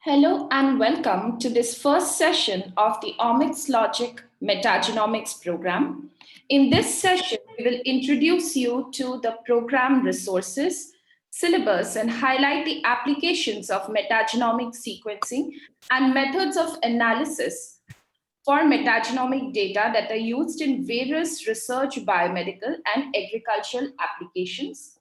Hello and welcome to this first session of the OmicsLogic Metagenomics program. In this session, we will introduce you to the program resources, syllabus, and highlight the applications of metagenomic sequencing and methods of analysis for metagenomic data that are used in various research, biomedical, and agricultural applications.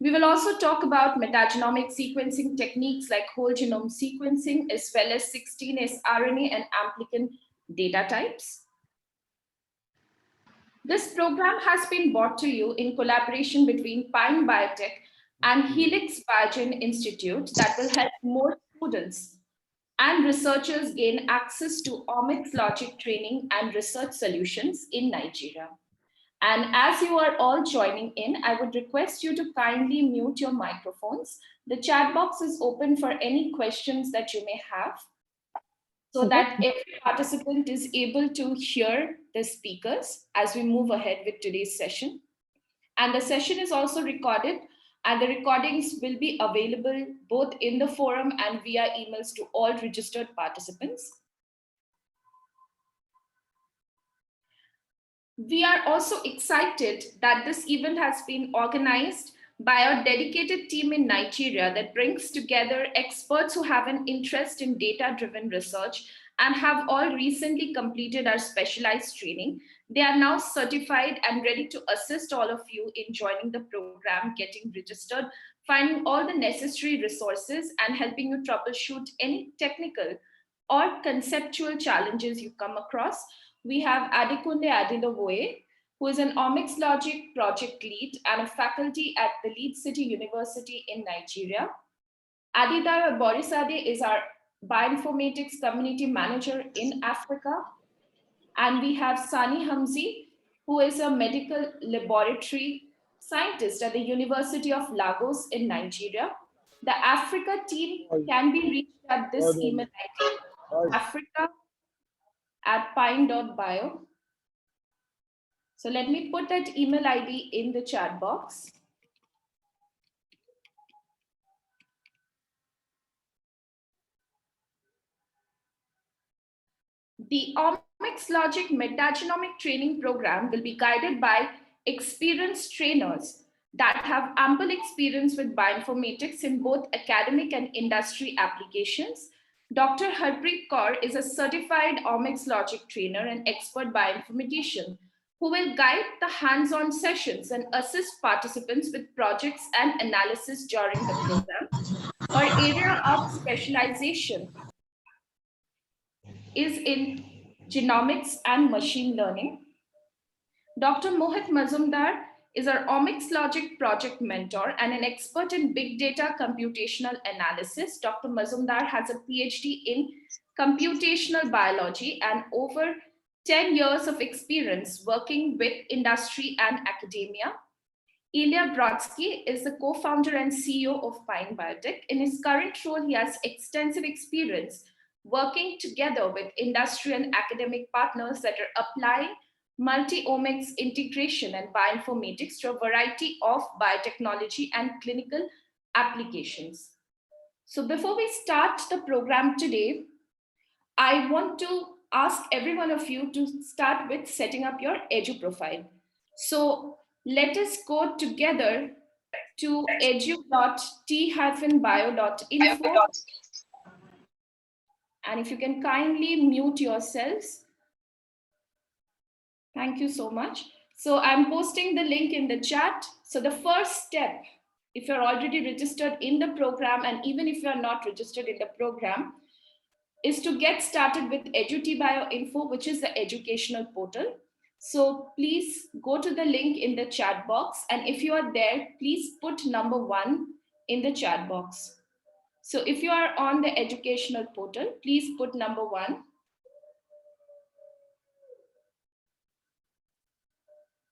We will also talk about metagenomic sequencing techniques like whole genome sequencing, as well as 16S RNA and amplicon data types. This program has been brought to you in collaboration between Pine Biotech and Helix Biogen Institute that will help more students and researchers gain access to OmicsLogic training and research solutions in Nigeria. And as you are all joining in, I would request you to kindly mute your microphones. The chat box is open for any questions that you may have, so that every participant is able to hear the speakers as we move ahead with today's session. And the session is also recorded, and the recordings will be available both in the forum and via emails to all registered participants. We are also excited that this event has been organized by our dedicated team in Nigeria that brings together experts who have an interest in data-driven research and have all recently completed our specialized training. They are now certified and ready to assist all of you in joining the program, getting registered, finding all the necessary resources, and helping you troubleshoot any technical or conceptual challenges you come across. We have Adekunle Adilowoye, who is an OmicsLogic project lead and a faculty at the Lead City University in Nigeria. Adidayo Borisade is our bioinformatics community manager in Africa. And we have Sani Hamzi, who is a medical laboratory scientist at the University of Lagos in Nigeria. The Africa team can be reached at this email ID, africa@pine.bio. So let me put that email ID in the chat box. The OmicsLogic Metagenomic Training Program will be guided by experienced trainers that have ample experience with bioinformatics in both academic and industry applications. Dr. Harpreet Kaur is a certified OmicsLogic trainer and expert bioinformatician who will guide the hands-on sessions and assist participants with projects and analysis during the program. Our area of specialization is in genomics and machine learning. Dr. Mohit Mazumdar is our OmicsLogic project mentor and an expert in big data computational analysis. Dr. Mazumdar has a PhD in computational biology and over 10 years of experience working with industry and academia. Ilya Brodsky is the co-founder and CEO of Pine Biotech. In his current role, he has extensive experience working together with industry and academic partners that are applying multi-omics integration and bioinformatics to a variety of biotechnology and clinical applications. So before we start the program today, I want to ask every one of you to start with setting up your edu profile. So let us go together to edu.t-bio.info. And if you can kindly mute yourselves. Thank you so much. So I'm posting the link in the chat. So the first step, if you're already registered in the program, and even if you're not registered in the program, is to get started with edu.t-bio.info, which is the educational portal. So please go to the link in the chat box. And if you are there, please put number 1 in the chat box. So if you are on the educational portal, please put number 1.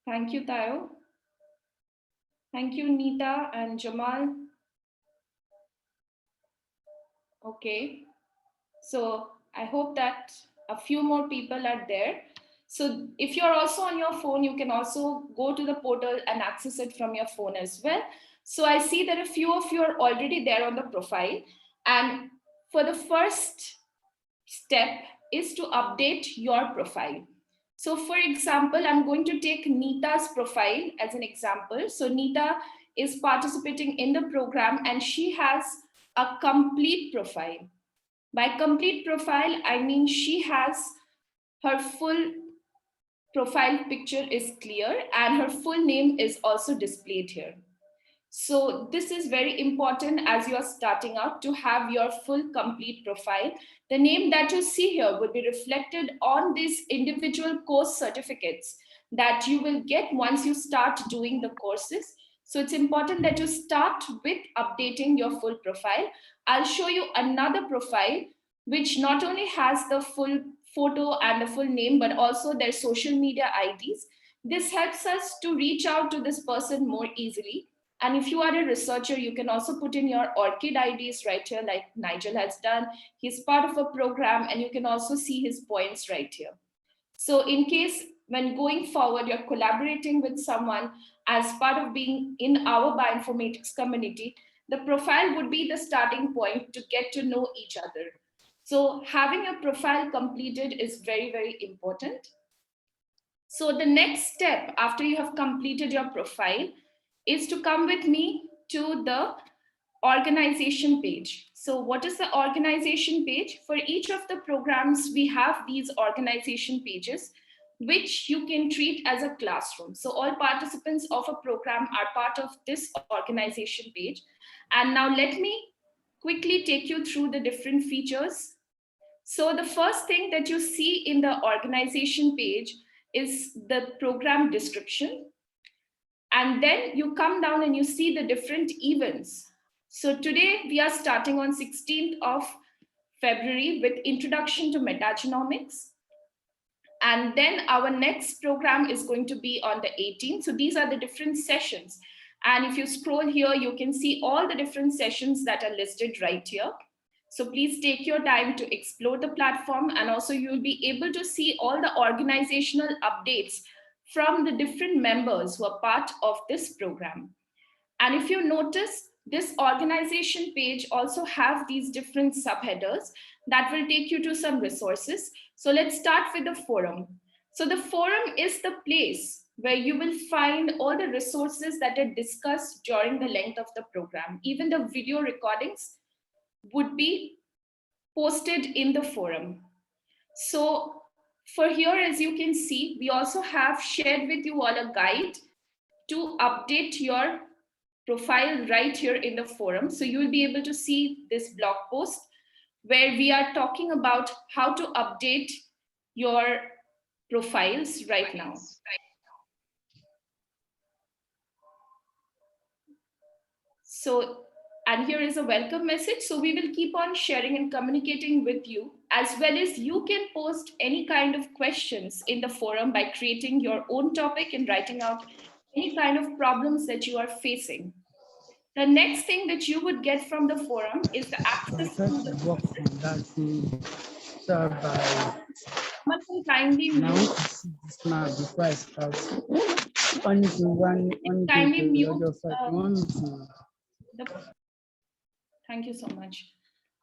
Thank you, Tayo. Thank you, Neeta and Jamal. Okay. So I hope that a few more people are there. So if you're also on your phone, you can also go to the portal and access it from your phone as well. So I see that a few of you are already there on the profile. And for the first step is to update your profile. So for example, I'm going to take Neeta's profile as an example. So Neeta is participating in the program and she has a complete profile. By complete profile, I mean she has her full profile picture is clear and her full name is also displayed here. So this is very important as you are starting out to have your full complete profile. The name that you see here will be reflected on these individual course certificates that you will get once you start doing the courses. So it's important that you start with updating your full profile. I'll show you another profile which not only has the full photo and the full name, but also their social media IDs. This helps us to reach out to this person more easily. And if you are a researcher, you can also put in your ORCID IDs right here, like Nigel has done. He's part of a program, and you can also see his points right here. So in case when going forward, you're collaborating with someone as part of being in our bioinformatics community, the profile would be the starting point to get to know each other. So having a profile completed is very, very important. So the next step after you have completed your profile is to come with me to the organization page. So what is the organization page? For each of the programs, we have these organization pages, which you can treat as a classroom. So all participants of a program are part of this organization page. And now let me quickly take you through the different features. So the first thing that you see in the organization page is the program description. And then you come down and you see the different events. So today we are starting on 16th of February with Introduction to Metagenomics. And then our next program is going to be on the 18th. So these are the different sessions. And if you scroll here, you can see all the different sessions that are listed right here. So please take your time to explore the platform, and also you'll be able to see all the organizational updates from the different members who are part of this program. And if you notice, this organization page also have these different subheaders that will take you to some resources. So let's start with the forum. So the forum is the place where you will find all the resources that are discussed during the length of the program. Even the video recordings would be posted in the forum. So for here, as you can see, we also have shared with you all a guide to update your profile right here in the forum. So you will be able to see this blog post where we are talking about how to update your profiles right now. So, and here is a welcome message. So we will keep on sharing and communicating with you, as well as you can post any kind of questions in the forum by creating your own topic and writing out any kind of problems that you are facing. The next thing that you would get from the forum is the access to the work on that thing. So by kindly now mute. this now before I start. Only to one Kindly mute the thank you so much.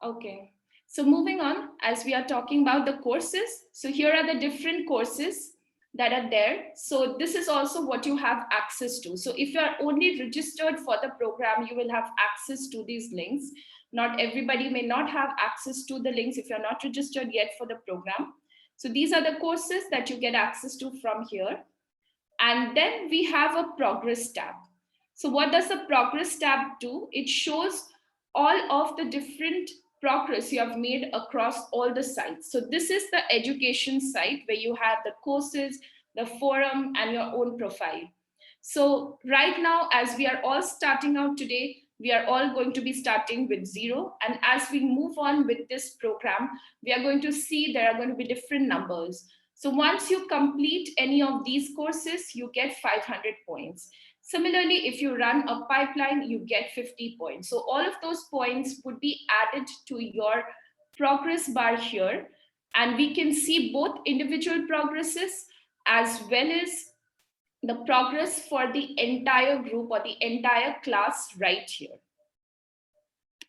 Okay. So moving on, as we are talking about the courses. So here are the different courses that are there. So this is also what you have access to. So if you are only registered for the program, you will have access to these links. Not everybody may not have access to the links if you're not registered yet for the program. So these are the courses that you get access to from here. And then we have a progress tab. So what does the progress tab do? It shows all of the different progress you have made across all the sites. So this is the education site where you have the courses, the forum, and your own profile. So right now, as we are all starting out today, we are all going to be starting with 0. And as we move on with this program, we are going to see there are going to be different numbers. So once you complete any of these courses, you get 500 points. Similarly, if you run a pipeline, you get 50 points. So all of those points would be added to your progress bar here. And we can see both individual progresses as well as the progress for the entire group or the entire class right here.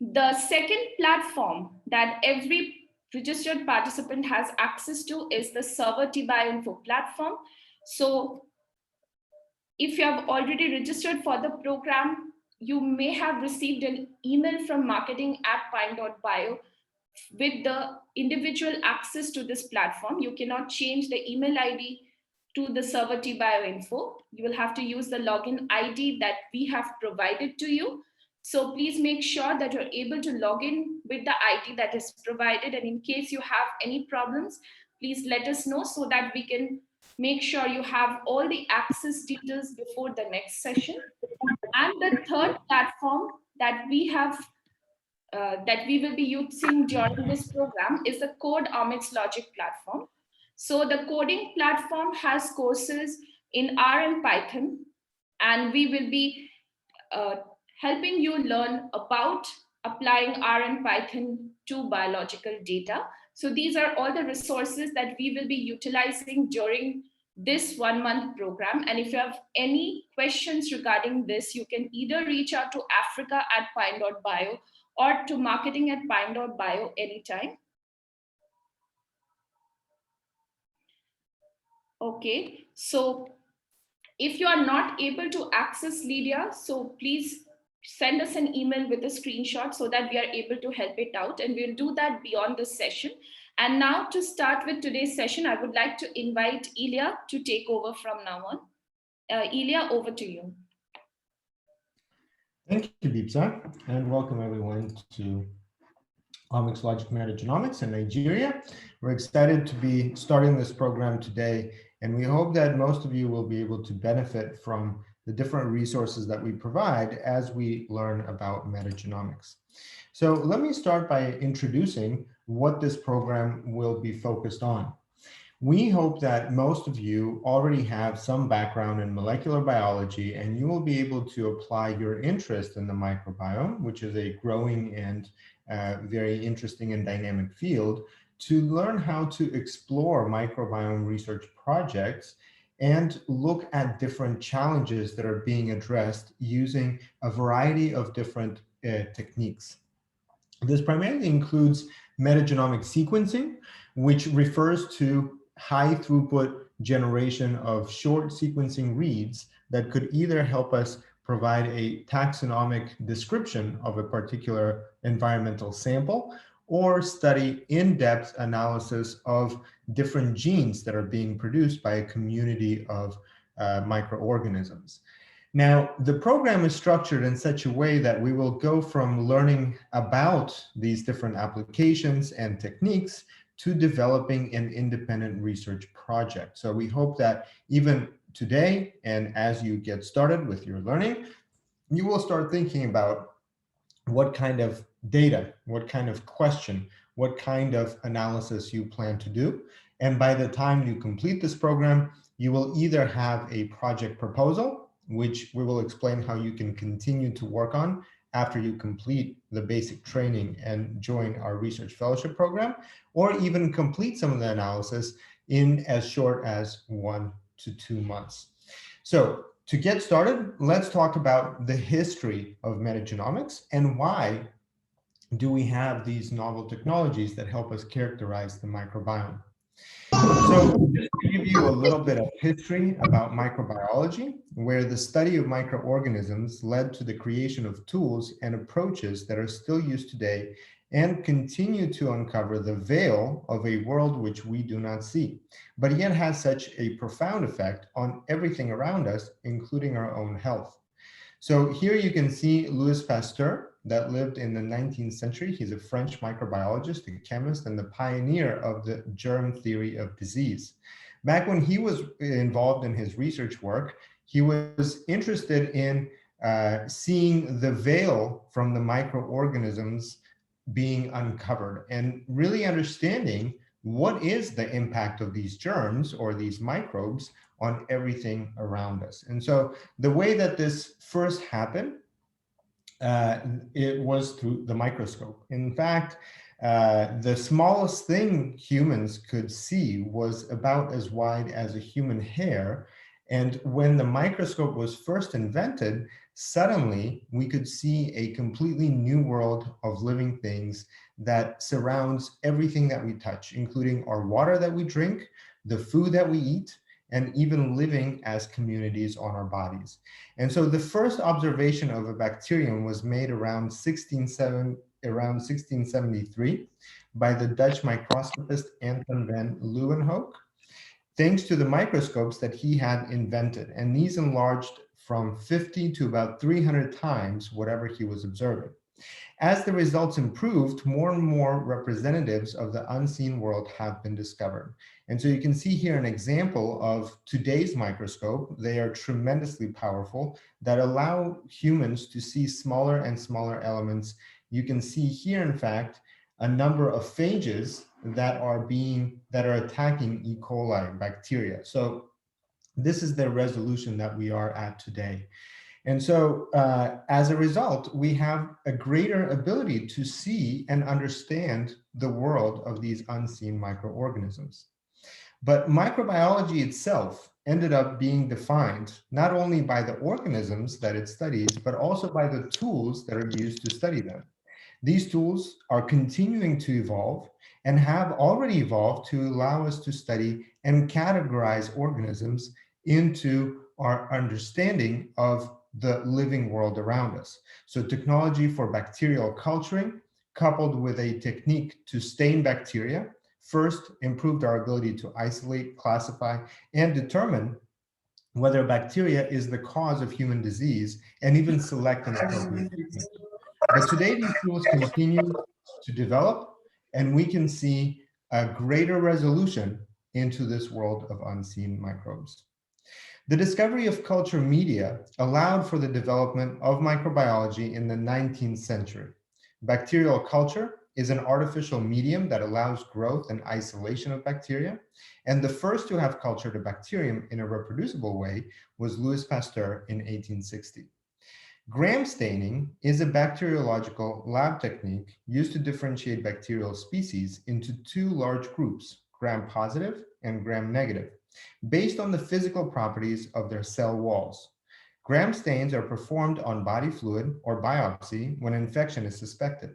The second platform that every registered participant has access to is the Server TBioInfo platform. So if you have already registered for the program, you may have received an email from marketing@pine.bio with the individual access to this platform. You cannot change the email ID to the Server TBioInfo. You will have to use the login ID that we have provided to you. So please make sure that you're able to log in with the ID that is provided. And in case you have any problems, please let us know so that we can make sure you have all the access details before the next session. And the third platform that we have that we will be using during this program is the Code OmicsLogic platform. So the coding platform has courses in R and Python, and we will be uh, helping you learn about applying R and Python to biological data. So these are all the resources that we will be utilizing during this 1 month program. And if you have any questions regarding this, you can either reach out to africa@pine.bio or to marketing@pine.bio anytime. Okay, so if you are not able to access Lydia, so please send us an email with a screenshot so that we are able to help it out, and we'll do that beyond this session. And now to start with today's session, I would like to invite Ilya to take over from now on. Ilya, over to you. Thank you, Deepsa, and welcome everyone to OmicsLogic Metagenomics in Nigeria. We're excited to be starting this program today, and we hope that most of you will be able to benefit from the different resources that we provide as we learn about metagenomics. So let me start by introducing what this program will be focused on. We hope that most of you already have some background in molecular biology, and you will be able to apply your interest in the microbiome, which is a growing and very interesting and dynamic field, to learn how to explore microbiome research projects and look at different challenges that are being addressed using a variety of different techniques. This primarily includes metagenomic sequencing, which refers to high throughput generation of short sequencing reads that could either help us provide a taxonomic description of a particular environmental sample or study in-depth analysis of different genes that are being produced by a community of microorganisms. Now, the program is structured in such a way that we will go from learning about these different applications and techniques to developing an independent research project. So we hope that even today, and as you get started with your learning, you will start thinking about what kind of data, what kind of question, what kind of analysis you plan to do. And by the time you complete this program, you will either have a project proposal, which we will explain how you can continue to work on after you complete the basic training and join our research fellowship program, or even complete some of the analysis in as short as 1 to 2 months. So to get started, let's talk about the history of metagenomics and why do we have these novel technologies that help us characterize the microbiome. So just to give you a little bit of history about microbiology, where the study of microorganisms led to the creation of tools and approaches that are still used today and continue to uncover the veil of a world which we do not see, but yet has such a profound effect on everything around us, including our own health. So here you can see Louis Pasteur, that lived in the 19th century. He's a French microbiologist, a chemist, and the pioneer of the germ theory of disease. Back when he was involved in his research work, he was interested in seeing the veil from the microorganisms being uncovered and really understanding what is the impact of these germs or these microbes on everything around us. And so the way that this first happened, it was through the microscope. In fact, the smallest thing humans could see was about as wide as a human hair, And when the microscope was first invented, suddenly we could see a completely new world of living things that surrounds everything that we touch, including our water that we drink, the food that we eat, and even living as communities on our bodies. And so the first observation of a bacterium was made around 1673 by the Dutch microscopist Anton van Leeuwenhoek, thanks to the microscopes that he had invented. And these enlarged from 50 to about 300 times whatever he was observing. As the results improved, more and more representatives of the unseen world have been discovered. And so you can see here an example of today's microscope. They are tremendously powerful that allow humans to see smaller and smaller elements. You can see here, in fact, a number of phages that are attacking E. coli bacteria. So this is the resolution that we are at today. And so as a result, we have a greater ability to see and understand the world of these unseen microorganisms. But microbiology itself ended up being defined not only by the organisms that it studies, but also by the tools that are used to study them. These tools are continuing to evolve and have already evolved to allow us to study and categorize organisms into our understanding of the living world around us. So technology for bacterial culturing, coupled with a technique to stain bacteria, first improved our ability to isolate, classify, and determine whether bacteria is the cause of human disease and even select an appropriate treatment. But today these tools continue to develop, and we can see a greater resolution into this world of unseen microbes. The discovery of culture media allowed for the development of microbiology in the 19th century. Bacterial culture is an artificial medium that allows growth and isolation of bacteria. And the first to have cultured a bacterium in a reproducible way was Louis Pasteur in 1860. Gram staining is a bacteriological lab technique used to differentiate bacterial species into two large groups, gram-positive and gram-negative, based on the physical properties of their cell walls. Gram stains are performed on body fluid or biopsy when infection is suspected.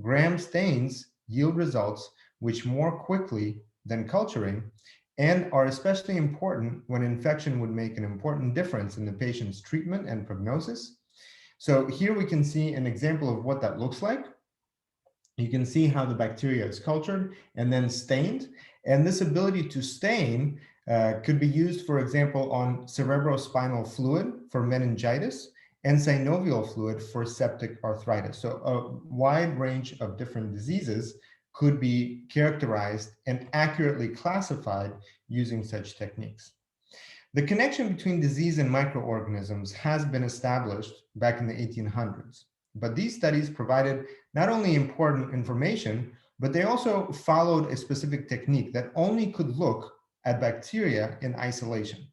Gram stains yield results which more quickly than culturing and are especially important when infection would make an important difference in the patient's treatment and prognosis. So here we can see an example of what that looks like. You can see how the bacteria is cultured and then stained. And this ability to stain could be used, for example, on cerebrospinal fluid for meningitis and synovial fluid for septic arthritis. So a wide range of different diseases could be characterized and accurately classified using such techniques. The connection between disease and microorganisms has been established back in the 1800s, but these studies provided not only important information, but they also followed a specific technique that only could look at bacteria in isolation.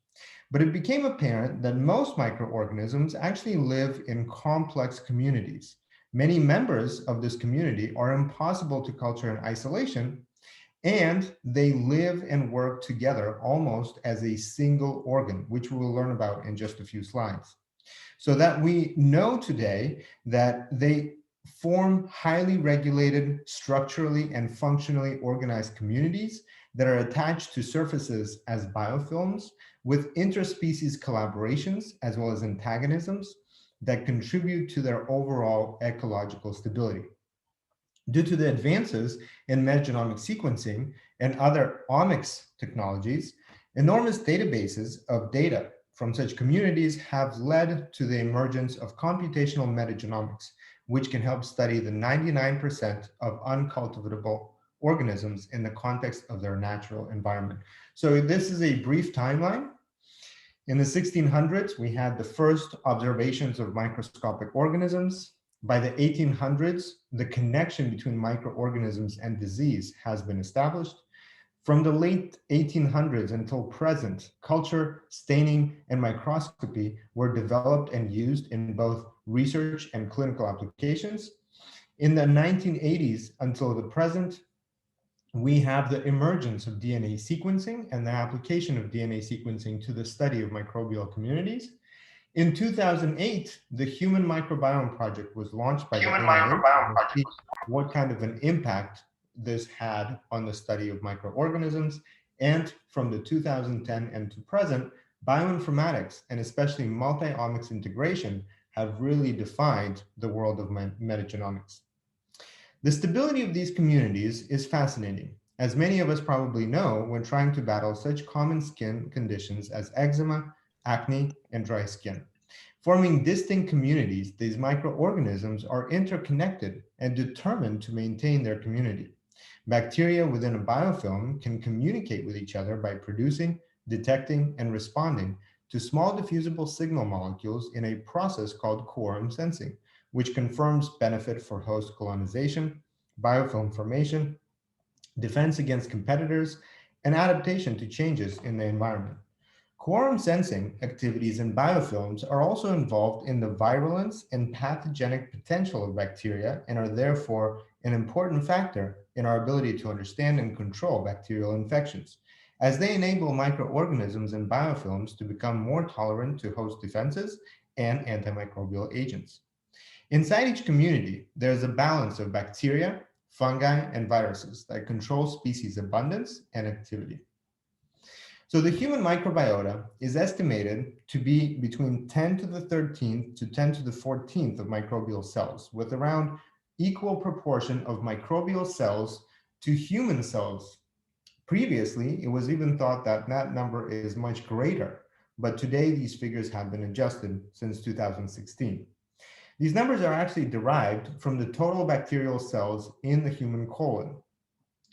But it became apparent that most microorganisms actually live in complex communities. Many members of this community are impossible to culture in isolation, and they live and work together almost as a single organ, which we will learn about in just a few slides. So that we know today that they form highly regulated, structurally and functionally organized communities that are attached to surfaces as biofilms with interspecies collaborations as well as antagonisms that contribute to their overall ecological stability. Due to the advances in metagenomic sequencing and other omics technologies, enormous databases of data from such communities have led to the emergence of computational metagenomics, which can help study the 99% of uncultivatable organisms in the context of their natural environment. So this is a brief timeline. In the 1600s, we had the first observations of microscopic organisms. By the 1800s, the connection between microorganisms and disease has been established. From the late 1800s until present, culture, staining, and microscopy were developed and used in both research and clinical applications. In the 1980s until the present, we have the emergence of DNA sequencing and the application of DNA sequencing to the study of microbial communities. In 2008, the Human Microbiome Project was launched by the NIH to see what kind of an impact this had on the study of microorganisms. And from the 2010 and to present, bioinformatics and especially multi-omics integration have really defined the world of metagenomics. The stability of these communities is fascinating, as many of us probably know when trying to battle such common skin conditions as eczema, acne, and dry skin. Forming distinct communities, these microorganisms are interconnected and determined to maintain their community. Bacteria within a biofilm can communicate with each other by producing, detecting, and responding to small diffusible signal molecules in a process called quorum sensing, which confirms benefit for host colonization, biofilm formation, defense against competitors, and adaptation to changes in the environment. Quorum sensing activities in biofilms are also involved in the virulence and pathogenic potential of bacteria and are therefore an important factor in our ability to understand and control bacterial infections, as they enable microorganisms and biofilms to become more tolerant to host defenses and antimicrobial agents. Inside each community, there's a balance of bacteria, fungi, and viruses that control species abundance and activity. So the human microbiota is estimated to be between 10 to the 13th to 10 to the 14th of microbial cells, with around equal proportion of microbial cells to human cells. Previously, it was even thought that that number is much greater, but today these figures have been adjusted since 2016. These numbers are actually derived from the total bacterial cells in the human colon,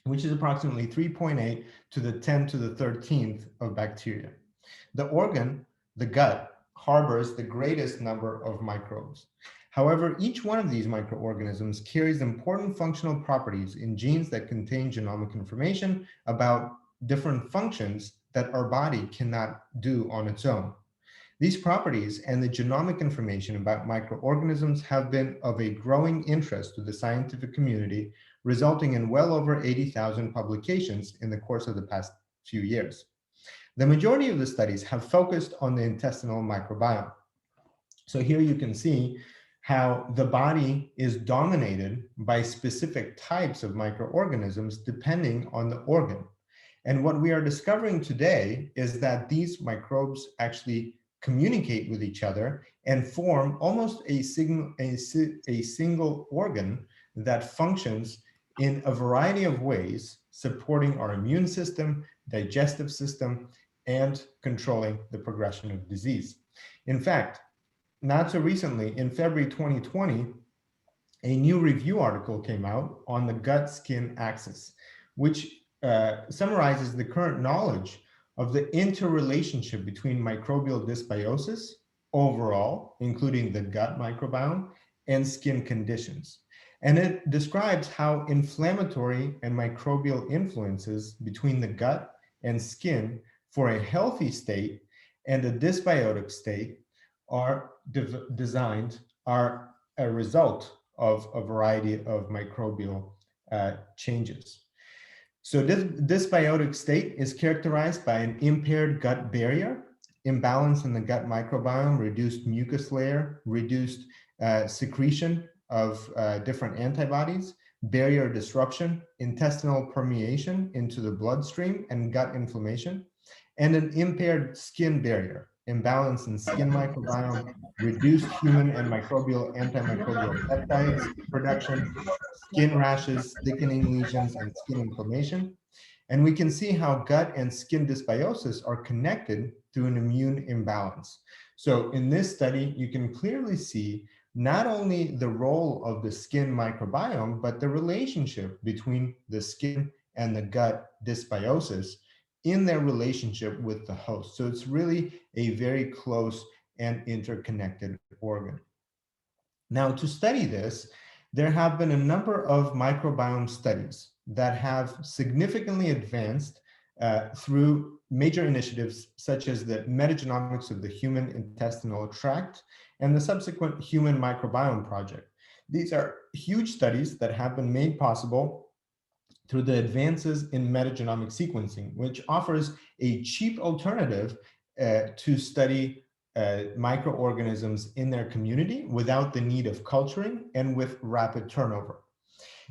which is approximately 3.8 to the 10 to the 13th of bacteria. The organ, the gut, harbors the greatest number of microbes. However, each one of these microorganisms carries important functional properties in genes that contain genomic information about different functions that our body cannot do on its own. These properties and the genomic information about microorganisms have been of a growing interest to the scientific community, resulting in well over 80,000 publications in the course of the past few years. The majority of the studies have focused on the intestinal microbiome. So here you can see how the body is dominated by specific types of microorganisms depending on the organ. And what we are discovering today is that these microbes actually communicate with each other and form almost a single organ that functions in a variety of ways, supporting our immune system, digestive system, and controlling the progression of disease. In fact, not so recently, in February 2020, a new review article came out on the gut-skin axis, which summarizes the current knowledge of the interrelationship between microbial dysbiosis overall, including the gut microbiome, and skin conditions. And it describes how inflammatory and microbial influences between the gut and skin for a healthy state and a dysbiotic state are a result of a variety of microbial changes. So this dysbiotic state is characterized by an impaired gut barrier, imbalance in the gut microbiome, reduced mucus layer, reduced secretion of different antibodies, barrier disruption, intestinal permeation into the bloodstream and gut inflammation, and an impaired skin barrier, imbalance in skin microbiome, reduced human and microbial antimicrobial peptides production, skin rashes, thickening lesions, and skin inflammation. And we can see how gut and skin dysbiosis are connected through an immune imbalance. So in this study, you can clearly see not only the role of the skin microbiome, but the relationship between the skin and the gut dysbiosis in their relationship with the host. So it's really a very close and interconnected organ. Now, to study this, there have been a number of microbiome studies that have significantly advanced through major initiatives such as the metagenomics of the human intestinal tract and the subsequent Human Microbiome Project. These are huge studies that have been made possible through the advances in metagenomic sequencing, which offers a cheap alternative to study microorganisms in their community without the need of culturing and with rapid turnover.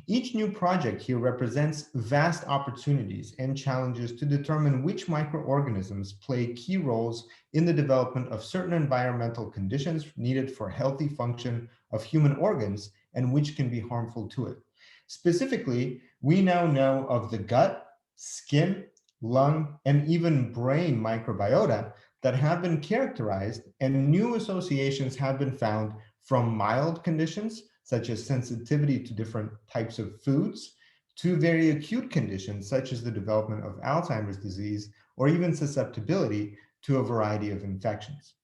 Each new project here represents vast opportunities and challenges to determine which microorganisms play key roles in the development of certain environmental conditions needed for healthy function of human organs and which can be harmful to it. Specifically, we now know of the gut, skin, lung, and even brain microbiota that have been characterized, and new associations have been found from mild conditions such as sensitivity to different types of foods, to very acute conditions such as the development of Alzheimer's disease, or even susceptibility to a variety of infections.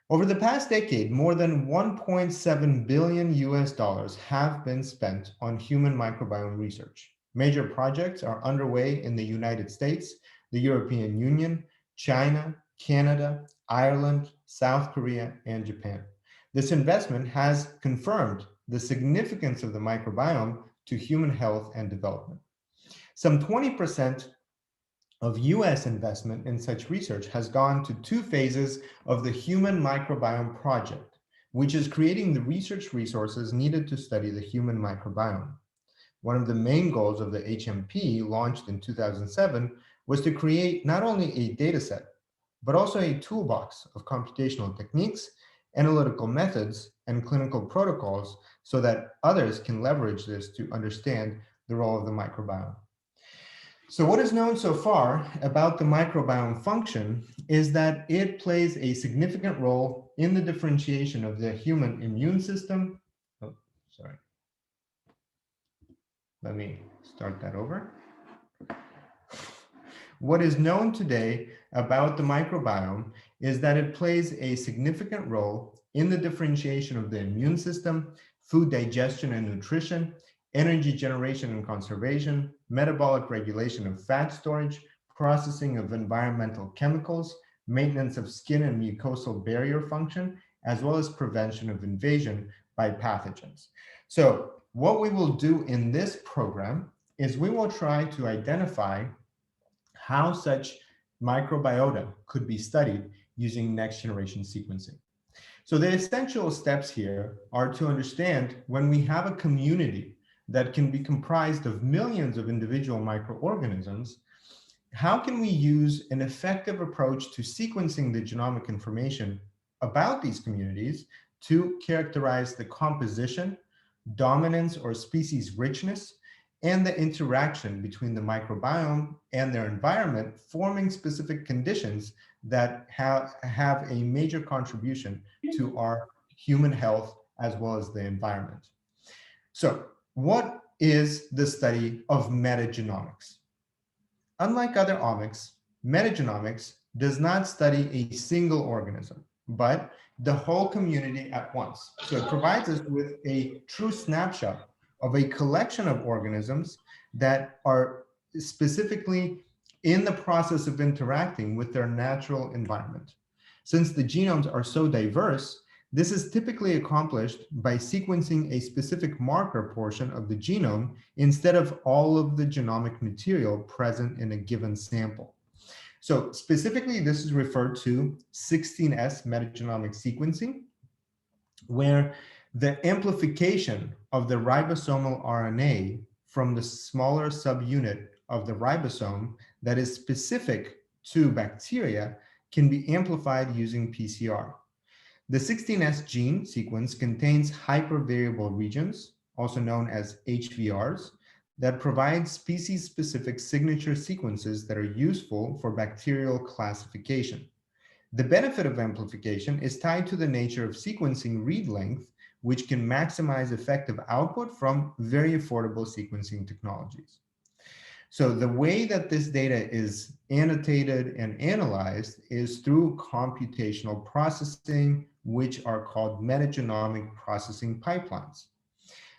Over the past decade, more than 1.7 billion US dollars have been spent on human microbiome research. Major projects are underway in the United States, the European Union, China, Canada, Ireland, South Korea, and Japan. This investment has confirmed the significance of the microbiome to human health and development. Some 20% of US investment in such research has gone to two phases of the Human Microbiome Project, which is creating the research resources needed to study the human microbiome. One of the main goals of the HMP, launched in 2007, was to create not only a data set, but also a toolbox of computational techniques, analytical methods, and clinical protocols so that others can leverage this to understand the role of the microbiome. So what is known so far about the microbiome function is that it plays a significant role in the differentiation of the human immune system. Oh, sorry. Let me start that over. What is known today about the microbiome is that it plays a significant role in the differentiation of the immune system, food digestion and nutrition, energy generation and conservation, metabolic regulation of fat storage, processing of environmental chemicals, maintenance of skin and mucosal barrier function, as well as prevention of invasion by pathogens. So what we will do in this program is we will try to identify how such microbiota could be studied using next generation sequencing. So the essential steps here are to understand when we have a community that can be comprised of millions of individual microorganisms, how can we use an effective approach to sequencing the genomic information about these communities to characterize the composition, dominance, or species richness, and the interaction between the microbiome and their environment, forming specific conditions that have a major contribution to our human health as well as the environment. So what is the study of metagenomics? Unlike other omics, metagenomics does not study a single organism, but the whole community at once. So it provides us with a true snapshot of a collection of organisms that are specifically in the process of interacting with their natural environment. Since the genomes are so diverse, this is typically accomplished by sequencing a specific marker portion of the genome instead of all of the genomic material present in a given sample. So specifically, this is referred to 16S metagenomic sequencing, where the amplification of the ribosomal RNA from the smaller subunit of the ribosome that is specific to bacteria can be amplified using PCR. The 16S gene sequence contains hypervariable regions, also known as HVRs, that provide species-specific signature sequences that are useful for bacterial classification. The benefit of amplification is tied to the nature of sequencing read length, which can maximize effective output from very affordable sequencing technologies. So the way that this data is annotated and analyzed is through computational processing, which are called metagenomic processing pipelines.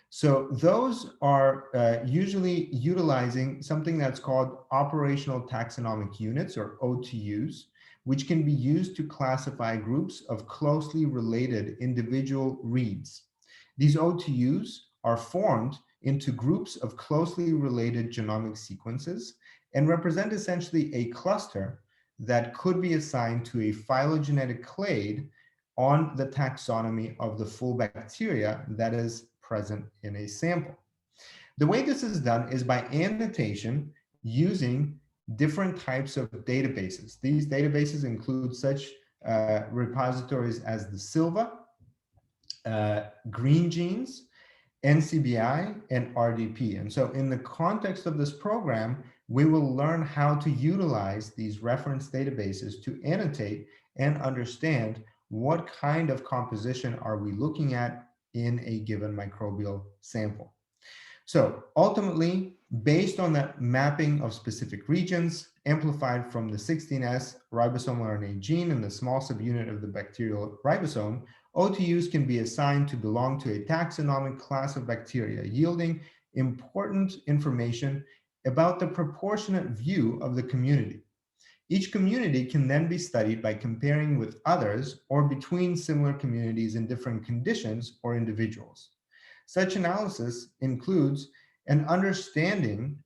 So those are usually utilizing something that's called operational taxonomic units, or OTUs, which can be used to classify groups of closely related individual reads. These OTUs are formed into groups of closely related genomic sequences and represent essentially a cluster that could be assigned to a phylogenetic clade on the taxonomy of the full bacteria that is present in a sample. The way this is done is by annotation using different types of databases. These databases include such repositories as the SILVA, Green Genes, NCBI, and RDP. And so in the context of this program, we will learn how to utilize these reference databases to annotate and understand what kind of composition are we looking at in a given microbial sample. So ultimately, based on that mapping of specific regions amplified from the 16S ribosomal RNA gene in the small subunit of the bacterial ribosome, OTUs can be assigned to belong to a taxonomic class of bacteria, yielding important information about the proportionate view of the community. Each community can then be studied by comparing with others or between similar communities in different conditions or individuals. Such analysis includes an understanding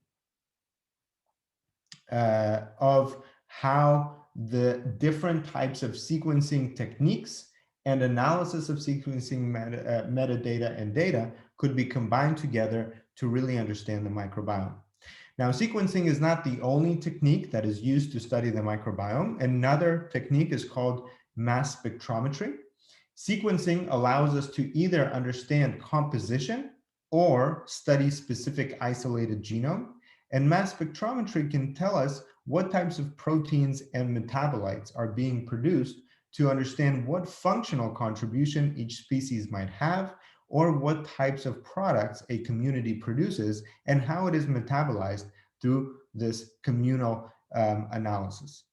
of how the different types of sequencing techniques and analysis of sequencing metadata and data could be combined together to really understand the microbiome. Now, sequencing is not the only technique that is used to study the microbiome. Another technique is called mass spectrometry. Sequencing allows us to either understand composition or study specific isolated genome, and mass spectrometry can tell us what types of proteins and metabolites are being produced to understand what functional contribution each species might have, or what types of products a community produces and how it is metabolized through this communal analysis.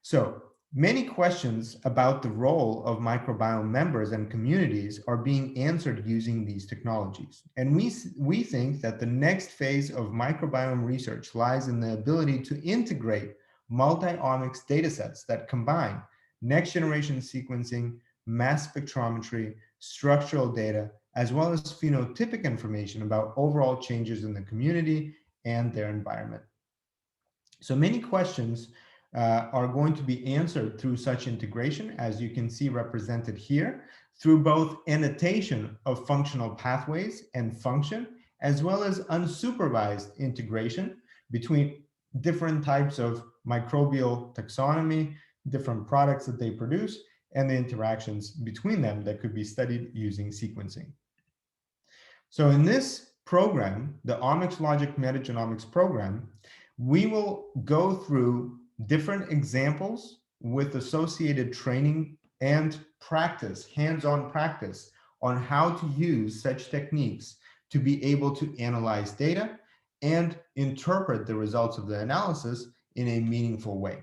So many questions about the role of microbiome members and communities are being answered using these technologies. And we think that the next phase of microbiome research lies in the ability to integrate multi-omics datasets that combine next-generation sequencing, mass spectrometry, structural data, as well as phenotypic information about overall changes in the community and their environment. So many questions are going to be answered through such integration, as you can see represented here, through both annotation of functional pathways and function, as well as unsupervised integration between different types of microbial taxonomy, different products that they produce, and the interactions between them that could be studied using sequencing. So in this program, the OmicsLogic Metagenomics program, we will go through different examples with associated training and practice, hands-on practice on how to use such techniques to be able to analyze data and interpret the results of the analysis in a meaningful way.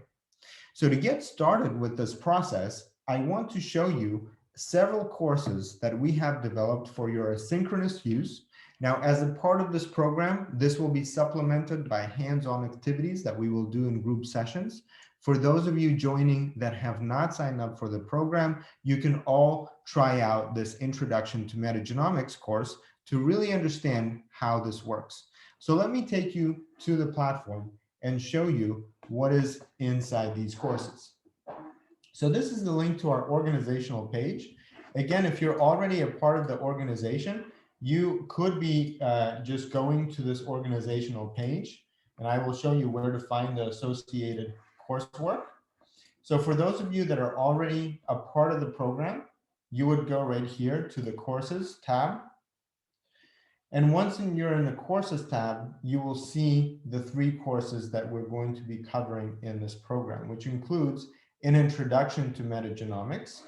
So to get started with this process, I want to show you several courses that we have developed for your asynchronous use. Now, as a part of this program, this will be supplemented by hands-on activities that we will do in group sessions. For those of you joining that have not signed up for the program, you can all try out this Introduction to Metagenomics course to really understand how this works. So let me take you to the platform and show you what is inside these courses. So this is the link to our organizational page. Again, if you're already a part of the organization, you could be just going to this organizational page, and I will show you where to find the associated coursework. So for those of you that are already a part of the program, you would go right here to the Courses tab. And once you're in the Courses tab, you will see the 3 courses that we're going to be covering in this program, which includes an Introduction to Metagenomics,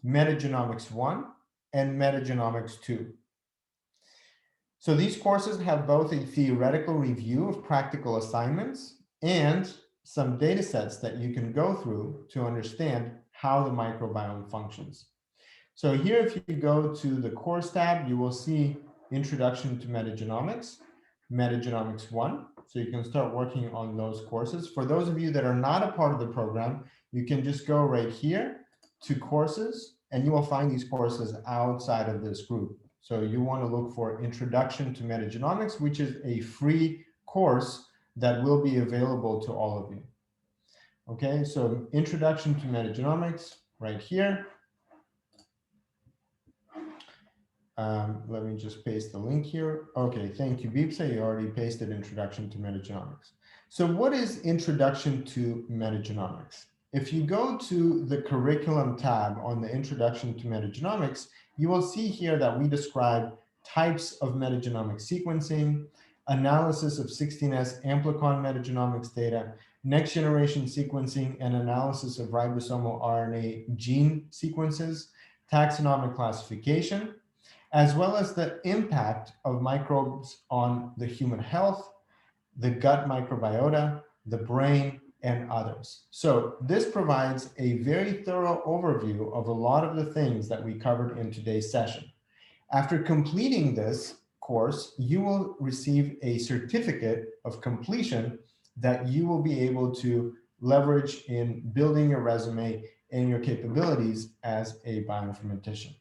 Metagenomics 1, and Metagenomics 2. So these courses have both a theoretical review of practical assignments and some data sets that you can go through to understand how the microbiome functions. So here, if you go to the course tab, you will see Introduction to Metagenomics, Metagenomics 1. So you can start working on those courses. For those of you that are not a part of the program, you can just go right here to courses, and you will find these courses outside of this group. So you want to look for Introduction to Metagenomics, which is a free course that will be available to all of you. Okay, so Introduction to Metagenomics right here. Let me just paste the link here. Okay, thank you, Beepsa. You already pasted Introduction to Metagenomics. So what is Introduction to Metagenomics? If you go to the curriculum tab on the Introduction to Metagenomics, you will see here that we describe types of metagenomic sequencing, analysis of 16S amplicon metagenomics data, next generation sequencing and analysis of ribosomal RNA gene sequences, taxonomic classification, as well as the impact of microbes on the human health, the gut microbiota, the brain, and others. So this provides a very thorough overview of a lot of the things that we covered in today's session. After completing this course, you will receive a certificate of completion that you will be able to leverage in building your resume and your capabilities as a bioinformatician.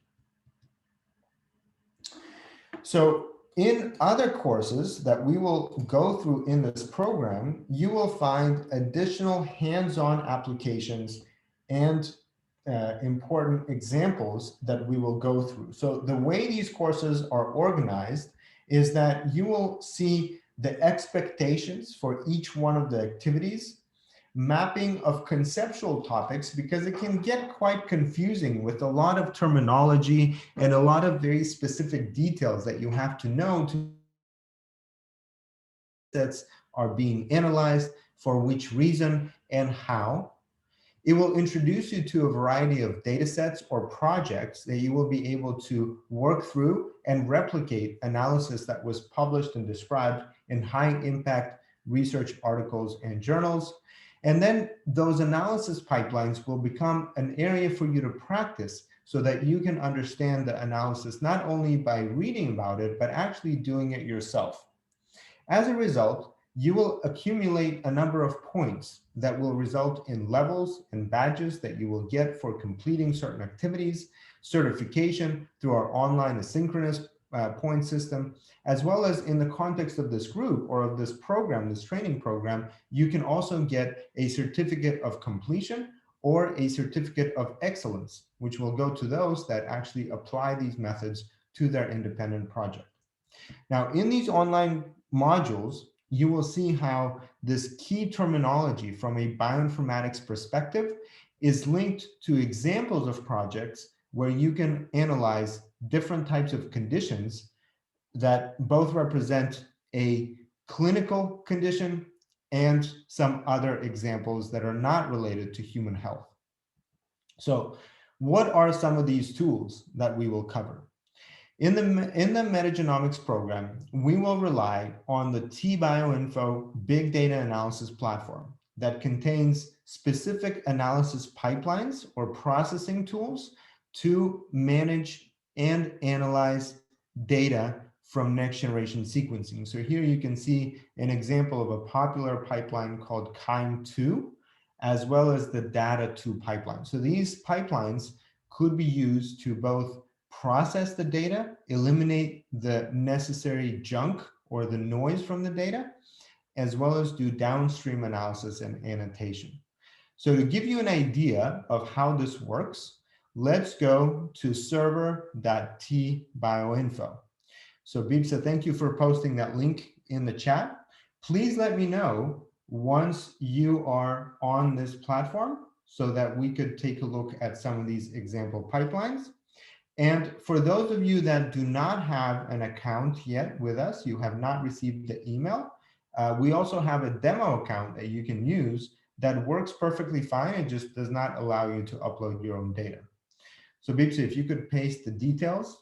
So in other courses that we will go through in this program, you will find additional hands-on applications and important examples that we will go through. So the way these courses are organized is that you will see the expectations for each one of the activities, mapping of conceptual topics, because it can get quite confusing with a lot of terminology and a lot of very specific details that you have to know to sets are being analyzed, for which reason and how. It will introduce you to a variety of data sets or projects that you will be able to work through and replicate analysis that was published and described in high impact research articles and journals. And then those analysis pipelines will become an area for you to practice so that you can understand the analysis, not only by reading about it, but actually doing it yourself. As a result, you will accumulate a number of points that will result in levels and badges that you will get for completing certain activities, certification through our online asynchronous point system, as well as in the context of this group or of this program, this training program, you can also get a certificate of completion or a certificate of excellence, which will go to those that actually apply these methods to their independent project. Now, in these online modules, you will see how this key terminology from a bioinformatics perspective is linked to examples of projects where you can analyze different types of conditions that both represent a clinical condition and some other examples that are not related to human health. So what are some of these tools that we will cover? In the metagenomics program, we will rely on the tBioInfo Big Data Analysis platform that contains specific analysis pipelines or processing tools to manage and analyze data from next generation sequencing. So here you can see an example of a popular pipeline called KIME2, as well as the Data2 pipeline. So these pipelines could be used to both process the data, eliminate the necessary junk or the noise from the data, as well as do downstream analysis and annotation. So to give you an idea of how this works, let's go to server.tbioinfo. So Bibsa, thank you for posting that link in the chat. Please let me know once you are on this platform so that we could take a look at some of these example pipelines. And for those of you that do not have an account yet with us, you have not received the email, we also have a demo account that you can use that works perfectly fine. It just does not allow you to upload your own data. So Bipsi, if you could paste the details.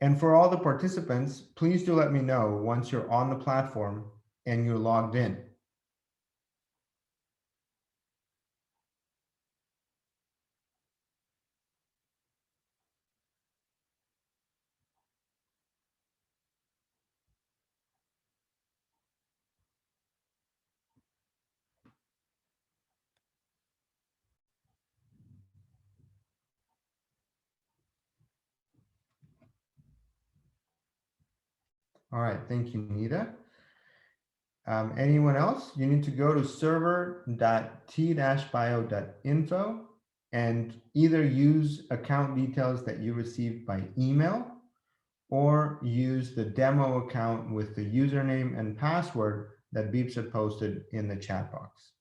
And for all the participants, please do let me know once you're on the platform and you're logged in. All right, thank you, Nita. Anyone else? You need to go to server.t-bio.info and either use account details that you received by email or use the demo account with the username and password that Beeps had posted in the chat box.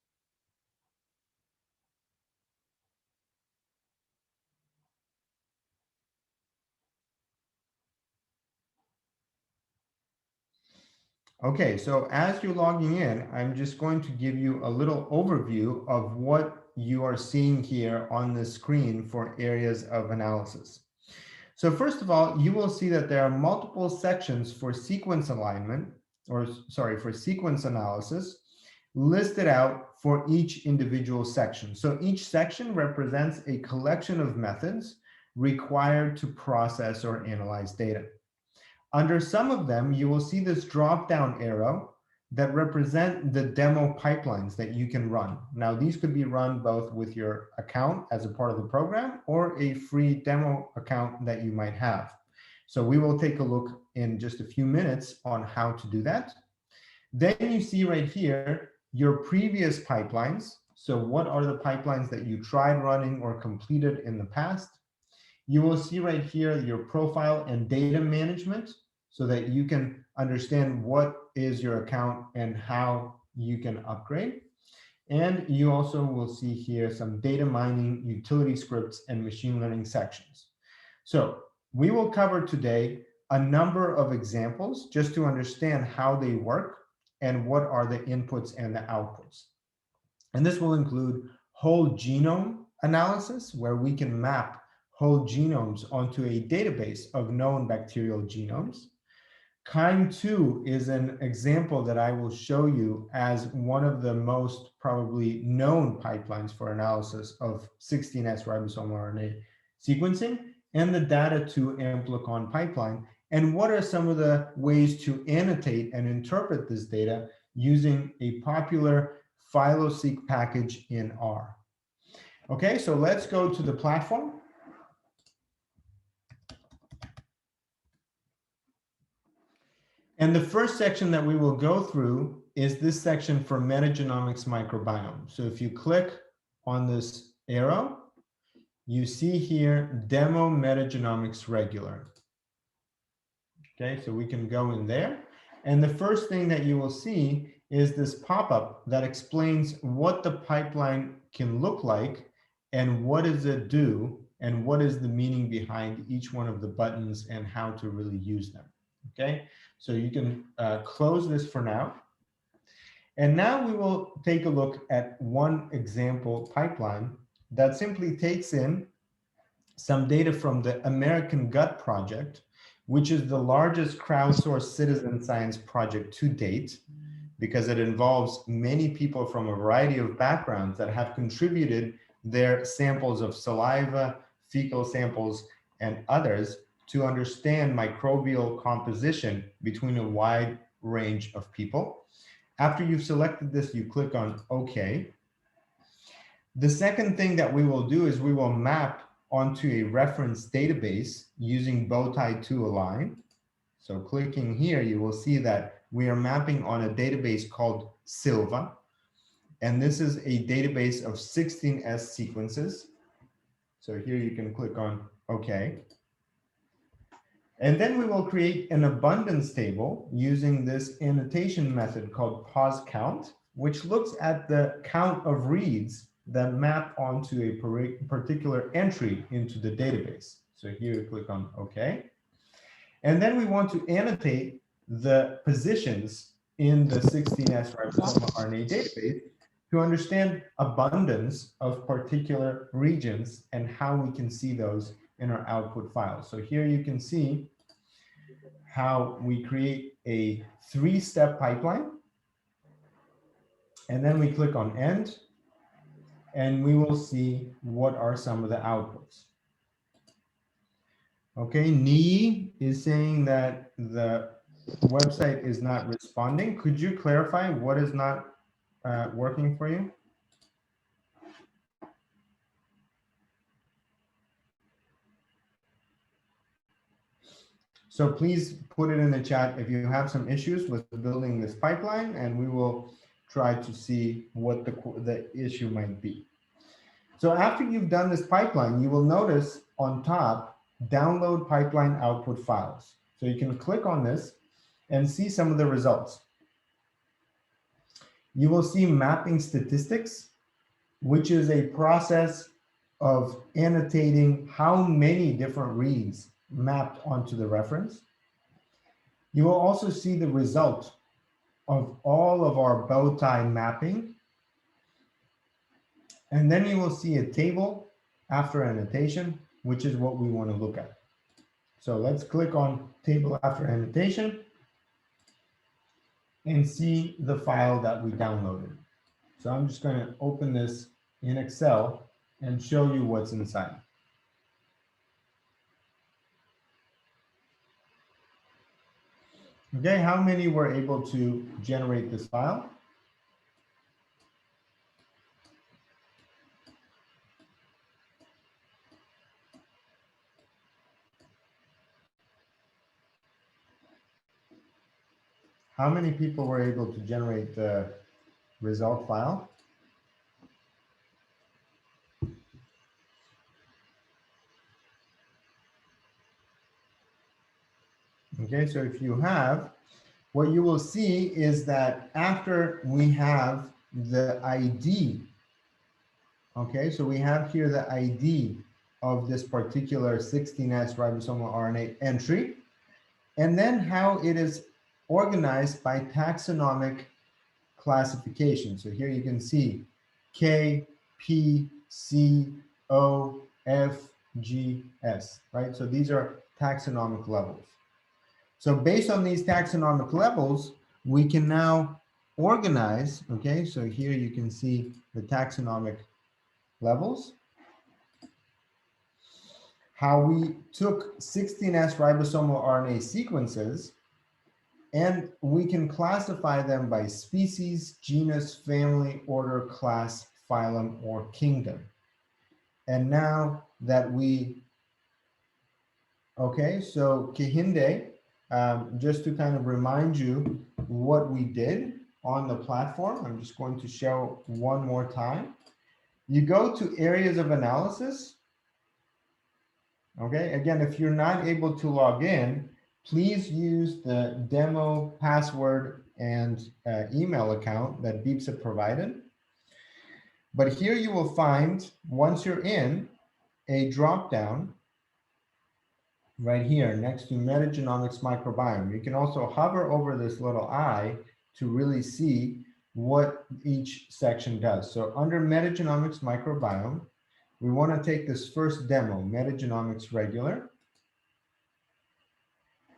Okay, so as you're logging in, I'm just going to give you a little overview of what you are seeing here on the screen for areas of analysis. So first of all, you will see that there are multiple sections for sequence alignment, or sorry, for sequence analysis listed out for each individual section. So each section represents a collection of methods required to process or analyze data. Under some of them, you will see this drop-down arrow that represent the demo pipelines that you can run. Now, these could be run both with your account as a part of the program or a free demo account that you might have. So we will take a look in just a few minutes on how to do that. Then you see right here your previous pipelines. So what are the pipelines that you tried running or completed in the past? You will see right here your profile and data management so that you can understand what is your account and how you can upgrade. And you also will see here some data mining, utility scripts, and machine learning sections. So we will cover today a number of examples just to understand how they work and what are the inputs and the outputs. And this will include whole genome analysis, where we can map whole genomes onto a database of known bacterial genomes. KIND2 is an example that I will show you as one of the most probably known pipelines for analysis of 16S ribosomal RNA sequencing, and the data2 amplicon pipeline, and what are some of the ways to annotate and interpret this data using a popular phyloseq package in R. Okay, so let's go to the platform. And the first section that we will go through is this section for metagenomics microbiome. So if you click on this arrow, you see here demo metagenomics regular. Okay, so we can go in there. And the first thing that you will see is this pop-up that explains what the pipeline can look like and what does it do and what is the meaning behind each one of the buttons and how to really use them. Okay, so you can close this for now. And now we will take a look at one example pipeline that simply takes in some data from the American Gut Project, which is the largest crowdsourced citizen science project to date, because it involves many people from a variety of backgrounds that have contributed their samples of saliva, fecal samples, and others to understand microbial composition between a wide range of people. After you've selected this, you click on OK. The second thing that we will do is we will map onto a reference database using Bowtie2 Align. So clicking here, you will see that we are mapping on a database called Silva. And this is a database of 16S sequences. So here you can click on OK. And then we will create an abundance table using this annotation method called pause count, which looks at the count of reads that map onto a particular entry into the database. So here you click on OK. And then we want to annotate the positions in the 16S ribosomal RNA database to understand abundance of particular regions and how we can see those in our output file. So here you can see how we create a 3-step pipeline. And then we click on end, and we will see what are some of the outputs. Okay, Nii is saying that the website is not responding. Could you clarify what is not working for you? So please put it in the chat if you have some issues with building this pipeline, and we will try to see what the issue might be. So after you've done this pipeline, you will notice on top, download pipeline output files. So you can click on this and see some of the results. You will see mapping statistics, which is a process of annotating how many different reads mapped onto the reference. You will also see the result of all of our bow tie mapping. And then you will see a table after annotation, which is what we want to look at. So let's click on table after annotation and see the file that we downloaded. So I'm just going to open this in Excel and show you what's inside. Okay, how many were able to generate this file? How many people were able to generate the result file? Okay, so if you have, what you will see is that after we have the ID, okay, so we have here the ID of this particular 16S ribosomal RNA entry, and then how it is organized by taxonomic classification. So here you can see K, P, C, O, F, G, S, right? So these are taxonomic levels. So based on these taxonomic levels, we can now organize, okay? So here you can see the taxonomic levels, how we took 16S ribosomal RNA sequences, and we can classify them by species, genus, family, order, class, phylum, or kingdom. And now that we, okay, so Kehinde, just to kind of remind you what we did on the platform, I'm just going to show one more time. You go to areas of analysis. Okay, again, if you're not able to log in, please use the demo password and email account that Beepsa provided. But here you will find, once you're in, a drop-down right here next to Metagenomics Microbiome. You can also hover over this little eye to really see what each section does. So under Metagenomics Microbiome, we want to take this first demo, Metagenomics Regular.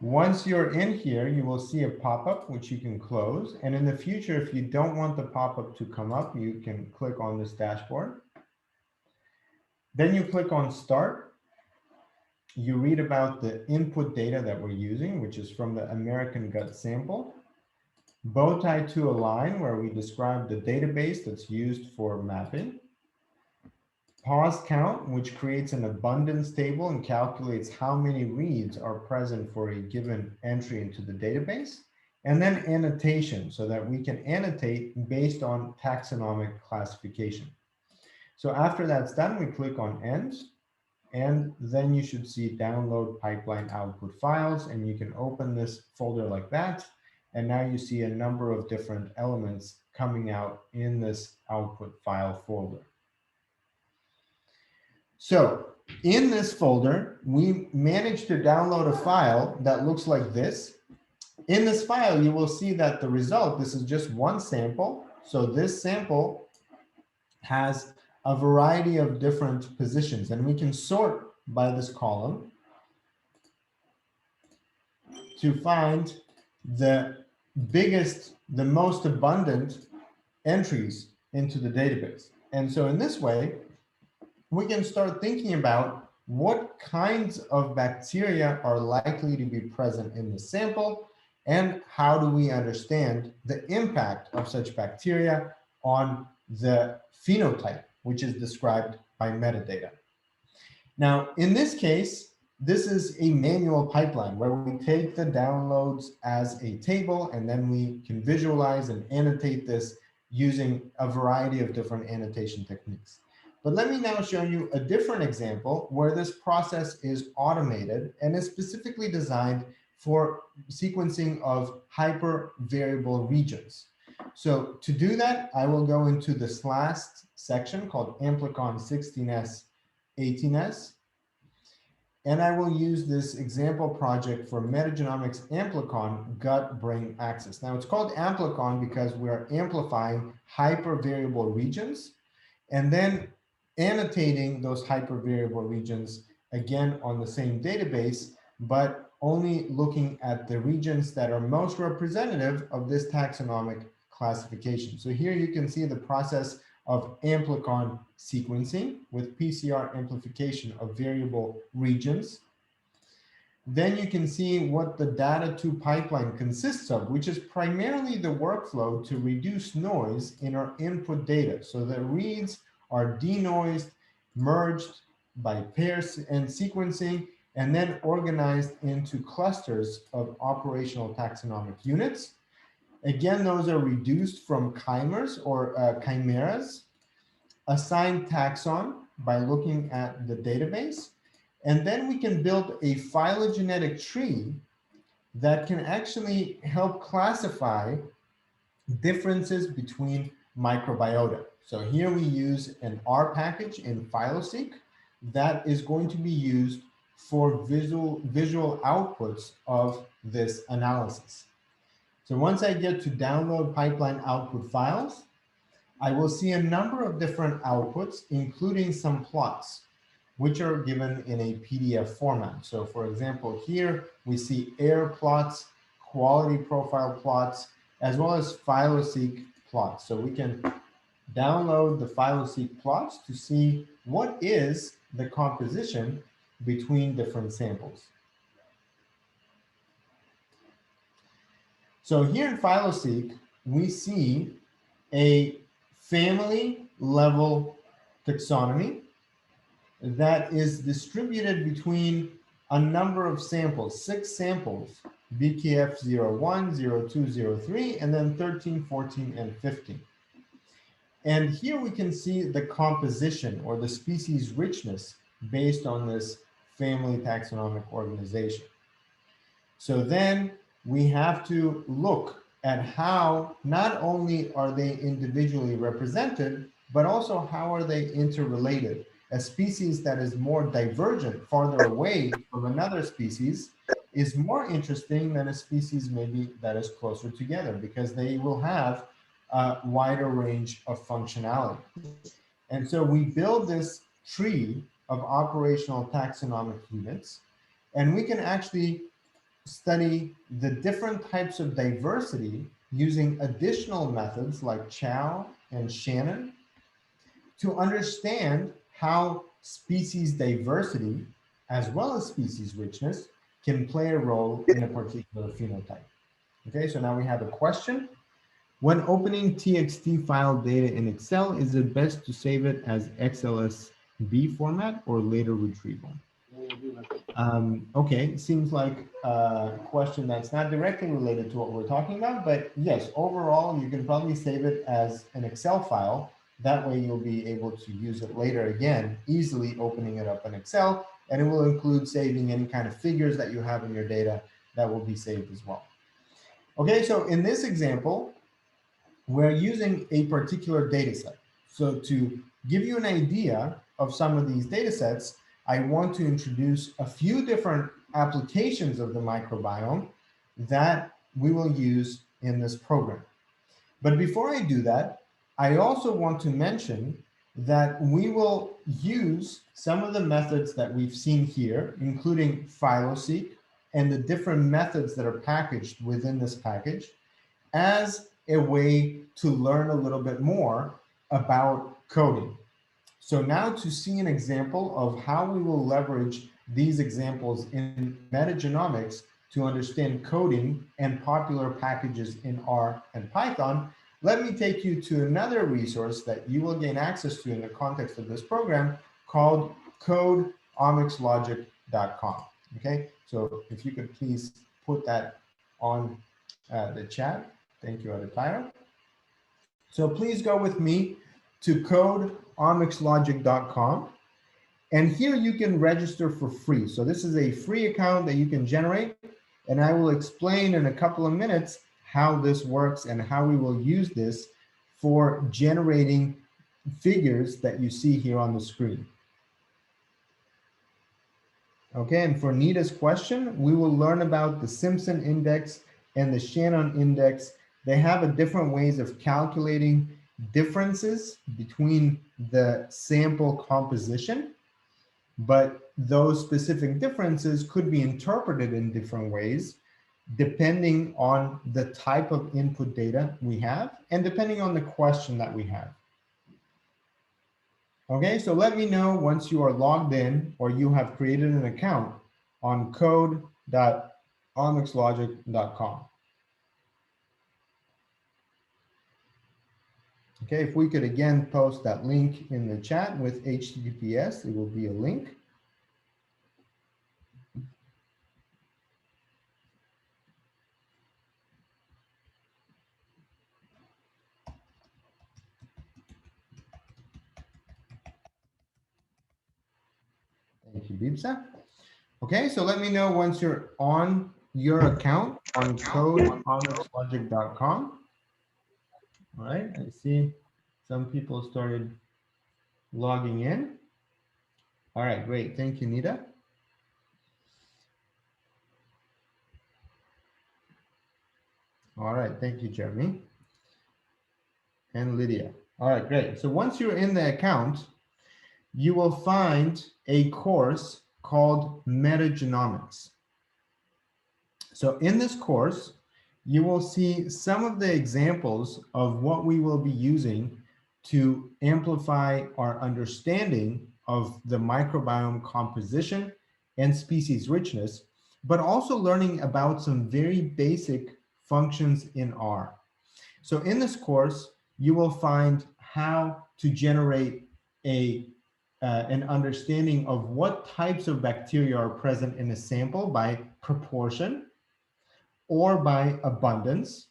Once you're in here, you will see a pop-up which you can close. And in the future, if you don't want the pop-up to come up, you can click on this dashboard. Then you click on Start. You read about the input data that we're using, which is from the American gut sample. Bowtie to align, where we describe the database that's used for mapping. Pause count, which creates an abundance table and calculates how many reads are present for a given entry into the database. And then annotation, so that we can annotate based on taxonomic classification. So after that's done, we click on End, and then you should see download pipeline output files, and you can open this folder like that. And now you see a number of different elements coming out in this output file folder. So in this folder, we managed to download a file that looks like this. In this file, you will see that the result, this is just one sample. So this sample has a variety of different positions, and we can sort by this column to find the biggest, the most abundant entries into the database. And so in this way, we can start thinking about what kinds of bacteria are likely to be present in the sample, and how do we understand the impact of such bacteria on the phenotype, which is described by metadata. Now, in this case, this is a manual pipeline where we take the downloads as a table, and then we can visualize and annotate this using a variety of different annotation techniques. But let me now show you a different example where this process is automated and is specifically designed for sequencing of hypervariable regions. So to do that, I will go into this last section called Amplicon 16S, 18S. And I will use this example project for Metagenomics Amplicon gut-brain axis. Now it's called Amplicon because we are amplifying hypervariable regions and then annotating those hypervariable regions again on the same database, but only looking at the regions that are most representative of this taxonomic classification. So here you can see the process of amplicon sequencing with PCR amplification of variable regions. Then you can see what the data-to pipeline consists of, which is primarily the workflow to reduce noise in our input data. So the reads are denoised, merged by pairs and sequencing, and then organized into clusters of operational taxonomic units. Again, those are reduced from chimeras or chimeras, assigned taxon by looking at the database, and then we can build a phylogenetic tree that can actually help classify differences between microbiota. So here we use an R package in PhyloSeq that is going to be used for visual outputs of this analysis. So once I get to download pipeline output files, I will see a number of different outputs, including some plots, which are given in a PDF format. So for example, here we see air plots, quality profile plots, as well as PhyloSeq plots. So we can download the PhyloSeq plots to see what is the composition between different samples. So here in PhyloSeq, we see a family level taxonomy that is distributed between a number of samples, 6 samples, BKF 01, 02, 03, and then 13, 14, and 15. And here we can see the composition or the species richness based on this family taxonomic organization. So then we have to look at how not only are they individually represented, but also how are they interrelated. A species that is more divergent, farther away from another species, is more interesting than a species maybe that is closer together, because they will have a wider range of functionality. And so we build this tree of operational taxonomic units, and we can actually study the different types of diversity using additional methods like Chow and Shannon to understand how species diversity, as well as species richness, can play a role in a particular phenotype. Okay, so now we have a question. When opening TXT file data in Excel, is it best to save it as XLSB format or later retrieval? Okay, seems like a question that's not directly related to what we're talking about, but yes, overall, you can probably save it as an Excel file. That way you'll be able to use it later again, easily opening it up in Excel, and it will include saving any kind of figures that you have in your data that will be saved as well. Okay, so in this example, we're using a particular data set. So to give you an idea of some of these data sets, I want to introduce a few different applications of the microbiome that we will use in this program. But before I do that, I also want to mention that we will use some of the methods that we've seen here, including PhyloSeq and the different methods that are packaged within this package, as a way to learn a little bit more about coding. So now to see an example of how we will leverage these examples in metagenomics to understand coding and popular packages in R and Python, let me take you to another resource that you will gain access to in the context of this program called codeomicslogic.com. Okay, so if you could please put that on the chat. Thank you, Aditya. So please go with me to code OmicsLogic.com. And here you can register for free. So this is a free account that you can generate. And I will explain in a couple of minutes how this works and how we will use this for generating figures that you see here on the screen. Okay, and for Nita's question, we will learn about the Simpson index and the Shannon index. They have a different ways of calculating differences between the sample composition, but those specific differences could be interpreted in different ways depending on the type of input data we have and depending on the question that we have. Okay, so let me know once you are logged in or you have created an account on code.omicslogic.com. Okay, if we could again post that link in the chat with HTTPS, it will be a link. Thank you, Bibsa. Okay, so let me know once you're on your account on code.omicslogic.com. All right, I see some people started logging in. All right, great. Thank you, Nita. All right, thank you, Jeremy. And Lydia. All right, great. So once you're in the account, you will find a course called Metagenomics. So in this course, you will see some of the examples of what we will be using to amplify our understanding of the microbiome composition and species richness, but also learning about some very basic functions in R. So in this course, you will find how to generate an understanding of what types of bacteria are present in a sample by proportion or by abundance,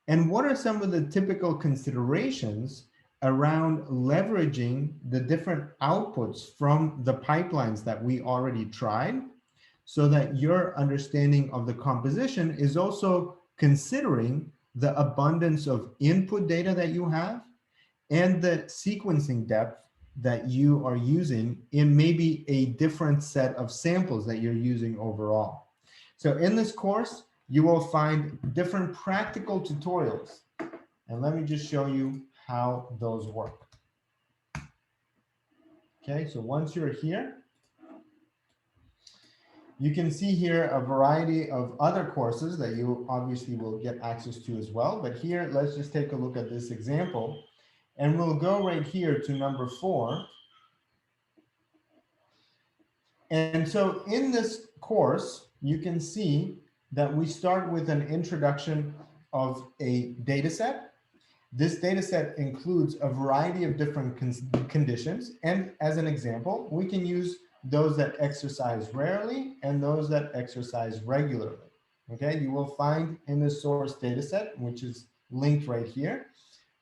and what are some of the typical considerations around leveraging the different outputs from the pipelines that we already tried, so that your understanding of the composition is also considering the abundance of input data that you have and the sequencing depth that you are using in maybe a different set of samples that you're using overall. So in this course, you will find different practical tutorials. And let me just show you how those work. Okay, so once you're here, you can see here a variety of other courses that you obviously will get access to as well. But here, let's just take a look at this example. And we'll go right here to number 4. And so in this course, you can see that we start with an introduction of a data set. This data set includes a variety of different conditions. And as an example, we can use those that exercise rarely and those that exercise regularly. Okay, you will find in the source data set, which is linked right here,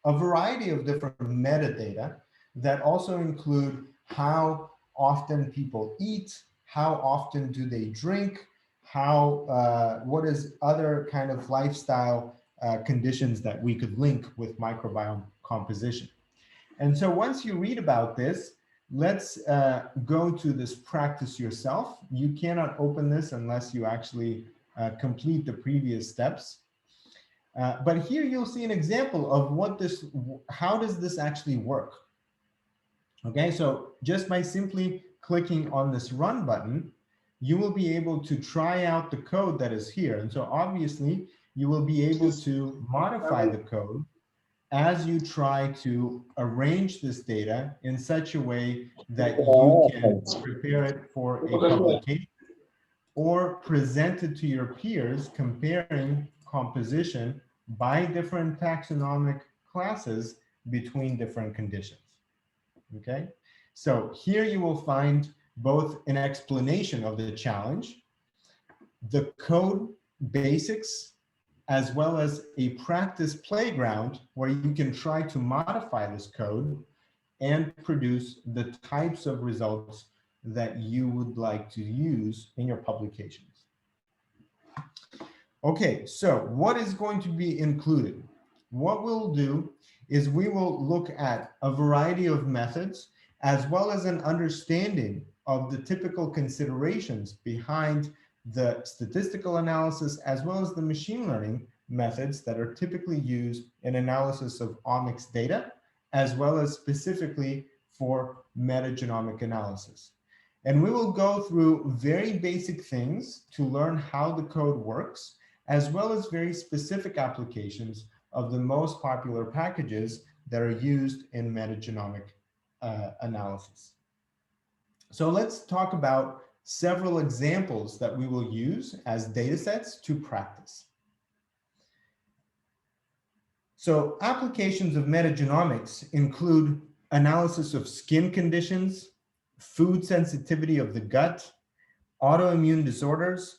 a variety of different metadata that also include how often people eat, how often do they drink, what is other kind of lifestyle conditions that we could link with microbiome composition. And so once you read about this, let's go to this practice yourself. You cannot open this unless you actually complete the previous steps. But here you'll see an example of how does this actually work? Okay, so just by simply clicking on this run button, you will be able to try out the code that is here. And so obviously you will be able to modify the code as you try to arrange this data in such a way that you can prepare it for a publication or present it to your peers, comparing composition by different taxonomic classes between different conditions. Okay, so here you will find both an explanation of the challenge, the code basics, as well as a practice playground where you can try to modify this code and produce the types of results that you would like to use in your publications. Okay, so what is going to be included? What we'll do is we will look at a variety of methods as well as an understanding of the typical considerations behind the statistical analysis as well as the machine learning methods that are typically used in analysis of omics data, as well as specifically for metagenomic analysis. And we will go through very basic things to learn how the code works, as well as very specific applications of the most popular packages that are used in metagenomic analysis. So let's talk about several examples that we will use as data sets to practice. So applications of metagenomics include analysis of skin conditions, food sensitivity of the gut, autoimmune disorders,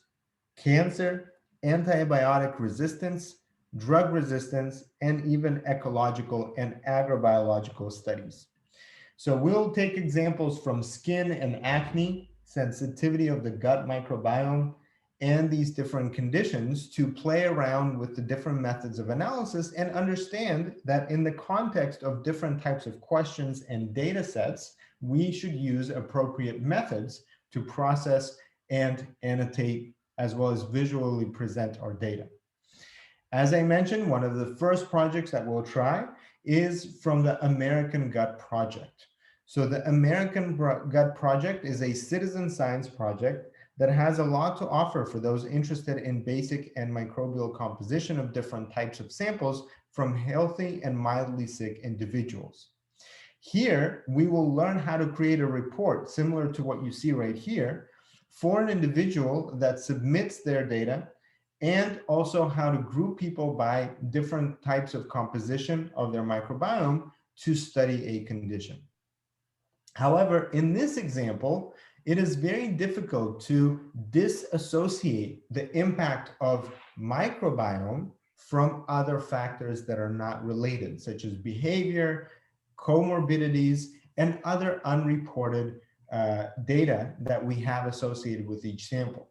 cancer, antibiotic resistance, drug resistance, and even ecological and agrobiological studies. So we'll take examples from skin and acne, sensitivity of the gut microbiome, and these different conditions to play around with the different methods of analysis and understand that in the context of different types of questions and data sets, we should use appropriate methods to process and annotate as well as visually present our data. As I mentioned, one of the first projects that we'll try is from the American Gut Project. So the American Gut Project is a citizen science project that has a lot to offer for those interested in basic and microbial composition of different types of samples from healthy and mildly sick individuals. Here, we will learn how to create a report similar to what you see right here for an individual that submits their data, and also how to group people by different types of composition of their microbiome to study a condition. However, in this example, it is very difficult to disassociate the impact of microbiome from other factors that are not related, such as behavior, comorbidities, and other unreported data that we have associated with each sample.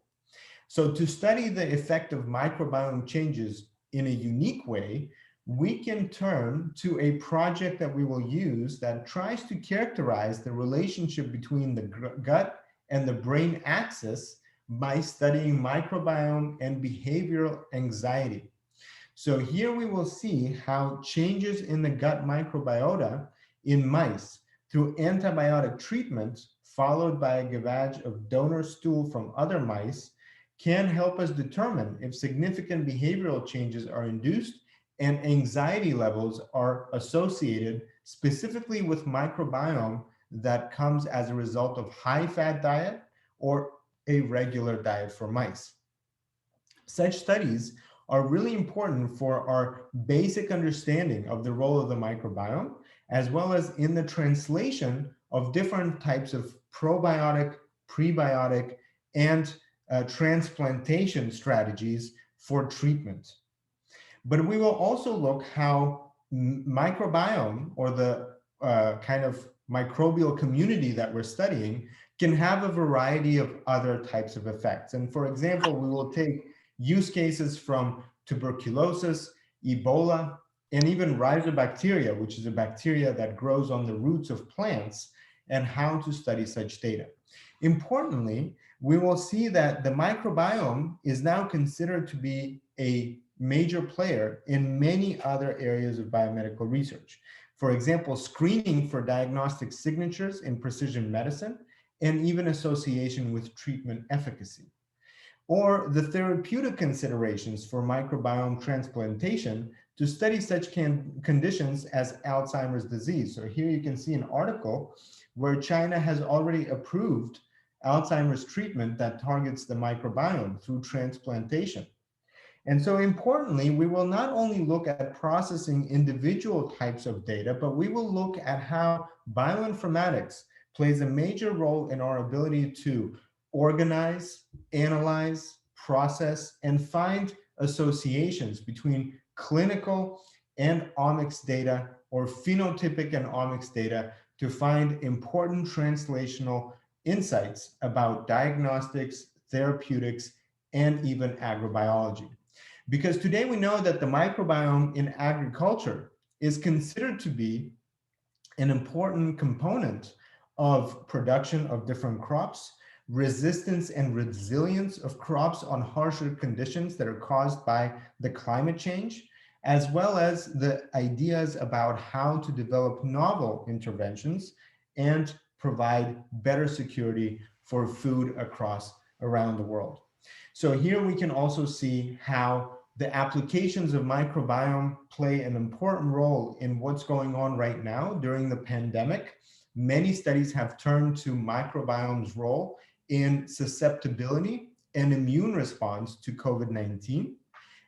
So to study the effect of microbiome changes in a unique way, we can turn to a project that we will use that tries to characterize the relationship between the gut and the brain axis by studying microbiome and behavioral anxiety. So here we will see how changes in the gut microbiota in mice through antibiotic treatment, followed by a gavage of donor stool from other mice, can help us determine if significant behavioral changes are induced and anxiety levels are associated specifically with microbiome that comes as a result of high-fat diet or a regular diet for mice. Such studies are really important for our basic understanding of the role of the microbiome, as well as in the translation of different types of probiotic, prebiotic, and transplantation strategies for treatment. But we will also look how microbiome, or the kind of microbial community that we're studying, can have a variety of other types of effects. And for example, we will take use cases from tuberculosis, Ebola, and even rhizobacteria, which is a bacteria that grows on the roots of plants, and how to study such data. Importantly, we will see that the microbiome is now considered to be a major player in many other areas of biomedical research. For example, screening for diagnostic signatures in precision medicine, and even association with treatment efficacy. Or the therapeutic considerations for microbiome transplantation to study such conditions as Alzheimer's disease. So here you can see an article where China has already approved Alzheimer's treatment that targets the microbiome through transplantation. And so importantly, we will not only look at processing individual types of data, but we will look at how bioinformatics plays a major role in our ability to organize, analyze, process, and find associations between clinical and omics data, or phenotypic and omics data, to find important translational insights about diagnostics, therapeutics, and even agrobiology. Because today we know that the microbiome in agriculture is considered to be an important component of production of different crops, resistance and resilience of crops on harsher conditions that are caused by the climate change, as well as the ideas about how to develop novel interventions and provide better security for food around the world. So here we can also see how the applications of microbiome play an important role in what's going on right now during the pandemic. Many studies have turned to microbiome's role in susceptibility and immune response to COVID-19.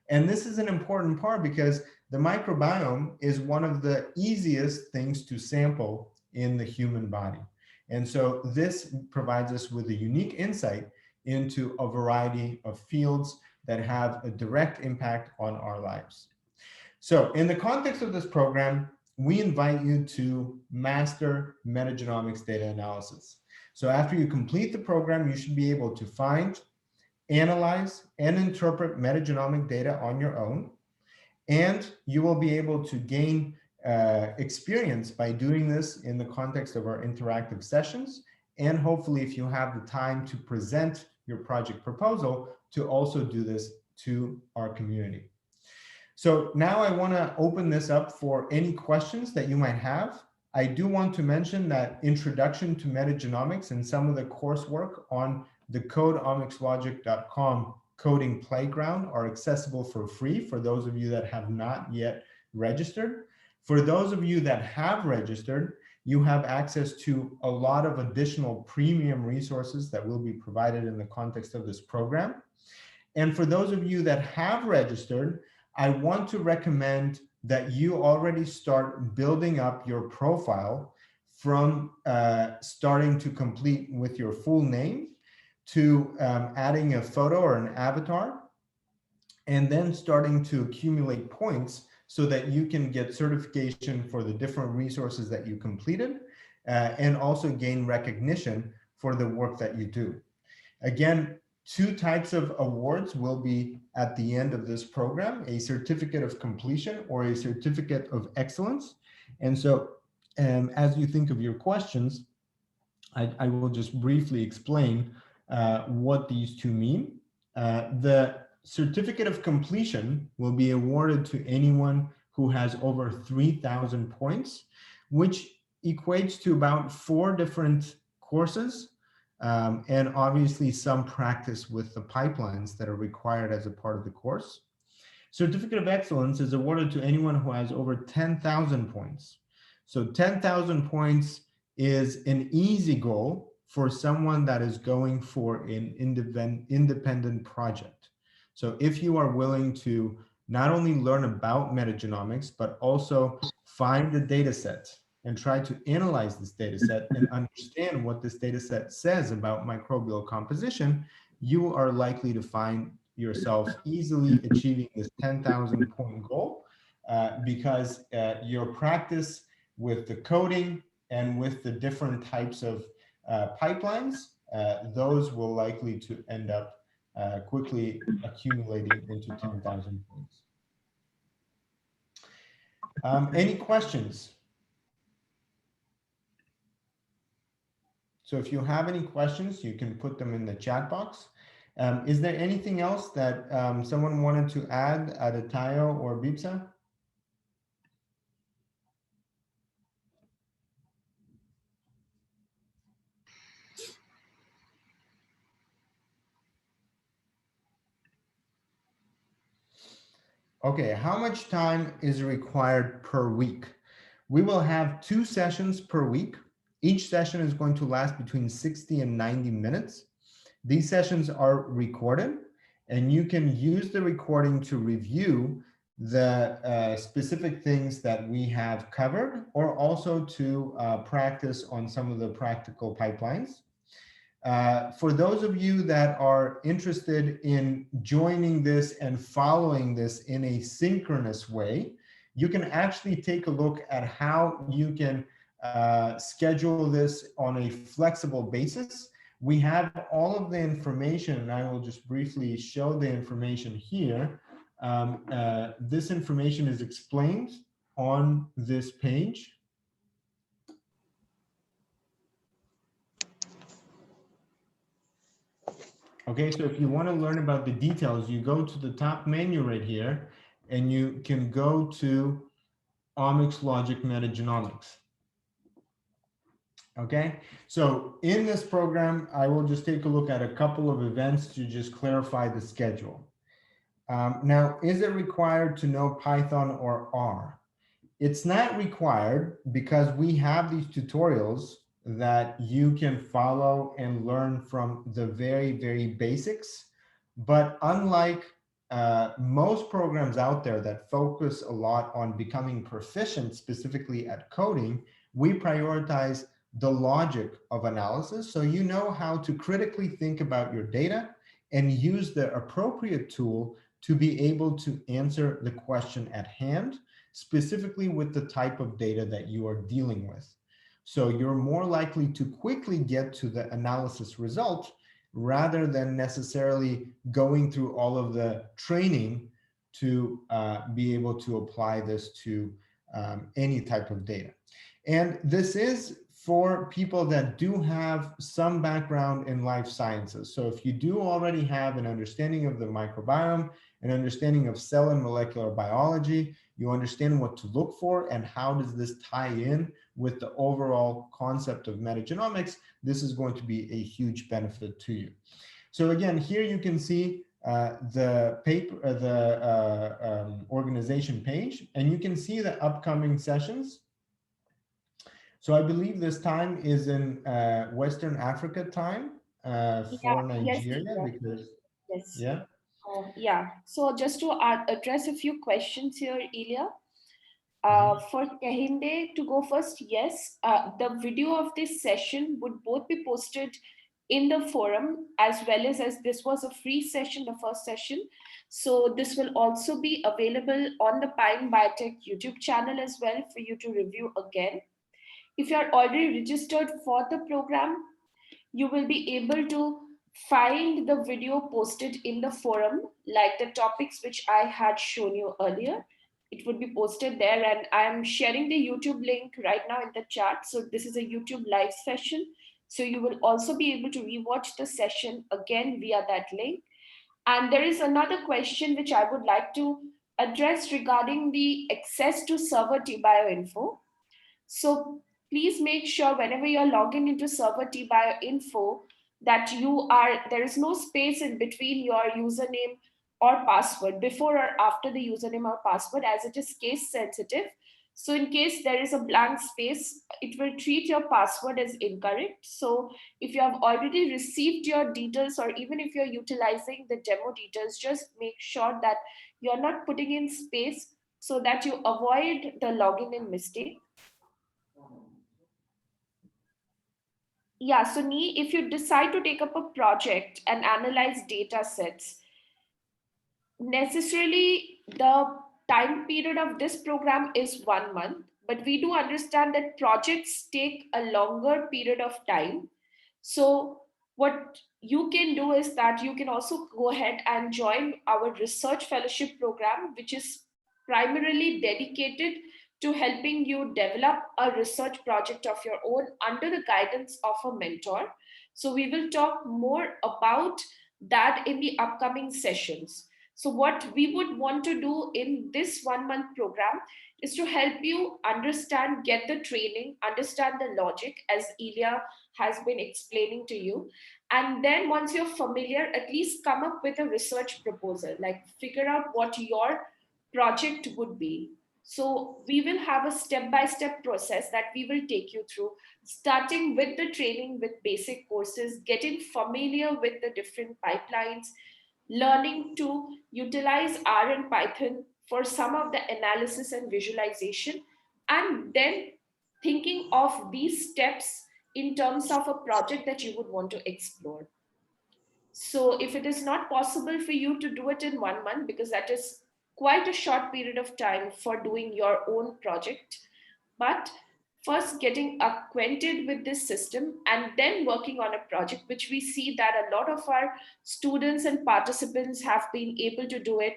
And this is an important part because the microbiome is one of the easiest things to sample in the human body. And so this provides us with a unique insight into a variety of fields that have a direct impact on our lives. So in the context of this program, we invite you to master metagenomics data analysis. So after you complete the program, you should be able to find, analyze, and interpret metagenomic data on your own. And you will be able to gain experience by doing this in the context of our interactive sessions. And hopefully, if you have the time to present your project proposal, to also do this to our community. So now I want to open this up for any questions that you might have. I do want to mention that Introduction to Metagenomics and some of the coursework on the OmicsLogic.com coding playground are accessible for free for those of you that have not yet registered. For those of you that have registered, you have access to a lot of additional premium resources that will be provided in the context of this program. And for those of you that have registered, I want to recommend that you already start building up your profile from starting to complete with your full name to adding a photo or an avatar, and then starting to accumulate points so that you can get certification for the different resources that you completed, and also gain recognition for the work that you do. Again, 2 types of awards will be at the end of this program: a certificate of completion or a certificate of excellence. And so as you think of your questions, I will just briefly explain what these 2 mean. The certificate of completion will be awarded to anyone who has over 3,000 points, which equates to about 4 different courses, and obviously some practice with the pipelines that are required as a part of the course. Certificate of excellence is awarded to anyone who has over 10,000 points. So 10,000 points is an easy goal for someone that is going for an independent project. So if you are willing to not only learn about metagenomics, but also find the data set and try to analyze this data set and understand what this data set says about microbial composition, you are likely to find yourself easily achieving this 10,000 point goal because your practice with the coding and with the different types of pipelines, those will likely to end up quickly accumulating into 10,000 points. Any questions? So if you have any questions, you can put them in the chat box. Is there anything else that someone wanted to add, Adetayo or Bipsa? Okay, how much time is required per week? We will have 2 sessions per week. Each session is going to last between 60 and 90 minutes. These sessions are recorded, and you can use the recording to review the specific things that we have covered, or also to practice on some of the practical pipelines. For those of you that are interested in joining this and following this in a synchronous way, you can actually take a look at how you can schedule this on a flexible basis. We have all of the information, and I will just briefly show the information here. This information is explained on this page. Okay, so if you want to learn about the details, you go to the top menu right here, and you can go to OmicsLogic Metagenomics. Okay, so in this program, I will just take a look at a couple of events to just clarify the schedule. Now, is it required to know Python or R? It's not required because we have these tutorials that you can follow and learn from the very, very basics. But unlike most programs out there that focus a lot on becoming proficient specifically at coding, we prioritize the logic of analysis. So you know how to critically think about your data and use the appropriate tool to be able to answer the question at hand, specifically with the type of data that you are dealing with. So you're more likely to quickly get to the analysis result rather than necessarily going through all of the training to be able to apply this to any type of data. And this is for people that do have some background in life sciences. So if you do already have an understanding of the microbiome, an understanding of cell and molecular biology, you understand what to look for and how does this tie in with the overall concept of metagenomics, this is going to be a huge benefit to you. So again, here you can see the paper, organization page, and you can see the upcoming sessions. So I believe this time is in Western Africa time for Nigeria, yes, because, yes. yeah. Yeah, so just to address a few questions here, Ilya. For Kehinde to go first, yes, the video of this session would both be posted in the forum as well as this was a free session, the first session. So this will also be available on the Pine Biotech YouTube channel as well for you to review again. If you are already registered for the program, you will be able to find the video posted in the forum, like the topics which I had shown you earlier. It would be posted there, and I'm sharing the YouTube link right now in the chat. So this is a YouTube live session. So you will also be able to rewatch the session again via that link. And there is another question which I would like to address regarding the access to server tbioinfo. So please make sure whenever you're logging into server tbioinfo that there is no space in between your username or password, before or after the username or password, as it is case sensitive. So in case there is a blank space, it will treat your password as incorrect. So if you have already received your details, or even if you're utilizing the demo details, just make sure that you're not putting in space so that you avoid the login in mistake. Yeah, so Nee, if you decide to take up a project and analyze data sets, necessarily the time period of this program is 1 month, but we do understand that projects take a longer period of time. So what you can do is that you can also go ahead and join our research fellowship program, which is primarily dedicated to helping you develop a research project of your own under the guidance of a mentor. So we will talk more about that in the upcoming sessions. So what we would want to do in this 1 month program is to help you understand, get the training, understand the logic as Ilya has been explaining to you. And then once you're familiar, at least come up with a research proposal, like figure out what your project would be. So we will have a step-by-step process that we will take you through, starting with the training with basic courses, getting familiar with the different pipelines, learning to utilize R and Python for some of the analysis and visualization, and then thinking of these steps in terms of a project that you would want to explore. So if it is not possible for you to do it in 1 month, because that is quite a short period of time for doing your own project, but first getting acquainted with this system and then working on a project, which we see that a lot of our students and participants have been able to do it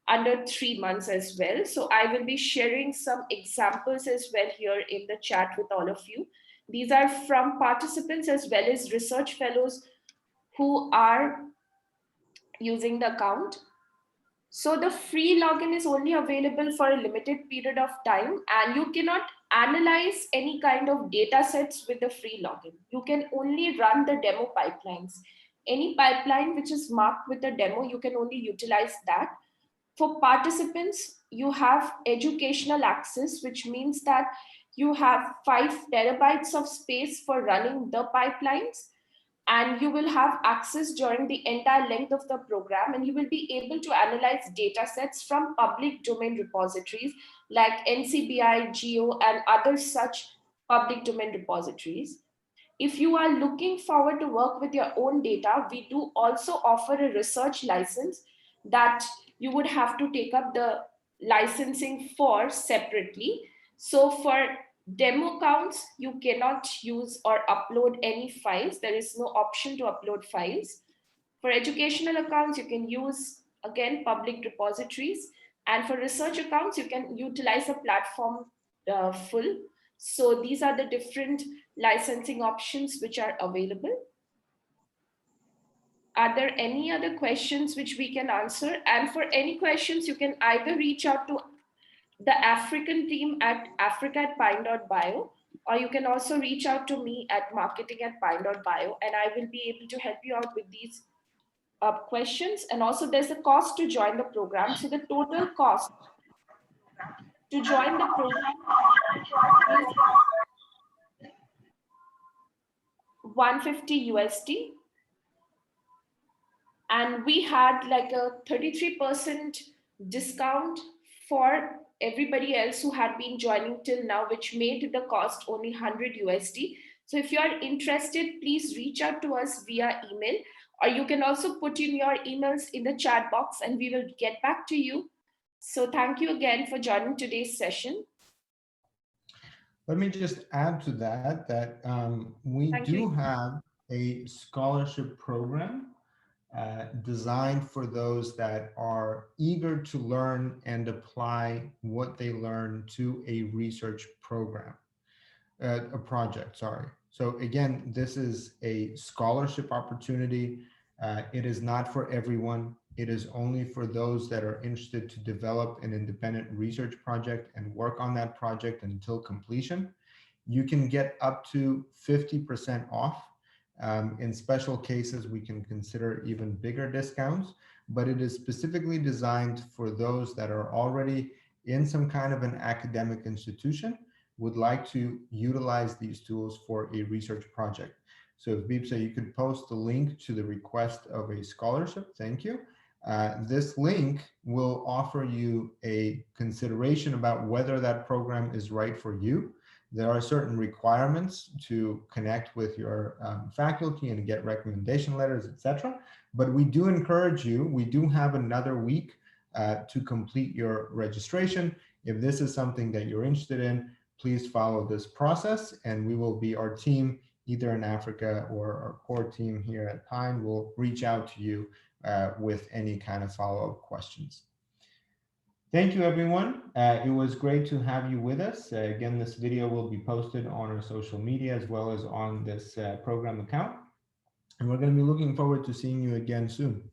under 3 months as well. So I will be sharing some examples as well here in the chat with all of you. These are from participants as well as research fellows who are using the account. So the free login is only available for a limited period of time, and you cannot analyze any kind of data sets with the free login. You can only run the demo pipelines. Any pipeline which is marked with a demo, you can only utilize that. For participants, you have educational access, which means that you have 5 terabytes of space for running the pipelines, and you will have access during the entire length of the program, and you will be able to analyze data sets from public domain repositories like NCBI, GEO, and other such public domain repositories. If you are looking forward to work with your own data, we do also offer a research license that you would have to take up the licensing for separately. So for demo accounts, you cannot use or upload any files. There is no option to upload files. For educational accounts, you can use, again, public repositories. And for research accounts, you can utilize a platform full. So these are the different licensing options which are available. Are there any other questions which we can answer? And for any questions, you can either reach out to the African team at africa@pine.bio, or you can also reach out to me at marketing@pine.bio, and I will be able to help you out with these questions. And also there's a cost to join the program. So the total cost to join the program is 150 USD. And we had like a 33% discount for everybody else who had been joining till now, which made the cost only 100 USD. So if you are interested, please reach out to us via email, or you can also put in your emails in the chat box and we will get back to you. So thank you again for joining today's session. Let me just add to that, we do have a scholarship program designed for those that are eager to learn and apply what they learn to a research program, a project, sorry. So again, this is a scholarship opportunity. It is not for everyone. It is only for those that are interested to develop an independent research project and work on that project until completion. You can get up to 50% off. In special cases, we can consider even bigger discounts, but it is specifically designed for those that are already in some kind of an academic institution, would like to utilize these tools for a research project. So if Bipsa, you could post the link to the request of a scholarship, thank you. This link will offer you a consideration about whether that program is right for you. There are certain requirements to connect with your faculty and get recommendation letters, etc. But we do encourage you, we do have another week to complete your registration. If this is something that you're interested in, please follow this process, and we will be, our team, either in Africa or our core team here at Pine, will reach out to you with any kind of follow-up questions. Thank you, everyone. It was great to have you with us. Again, this video will be posted on our social media as well as on this program account. And we're going to be looking forward to seeing you again soon.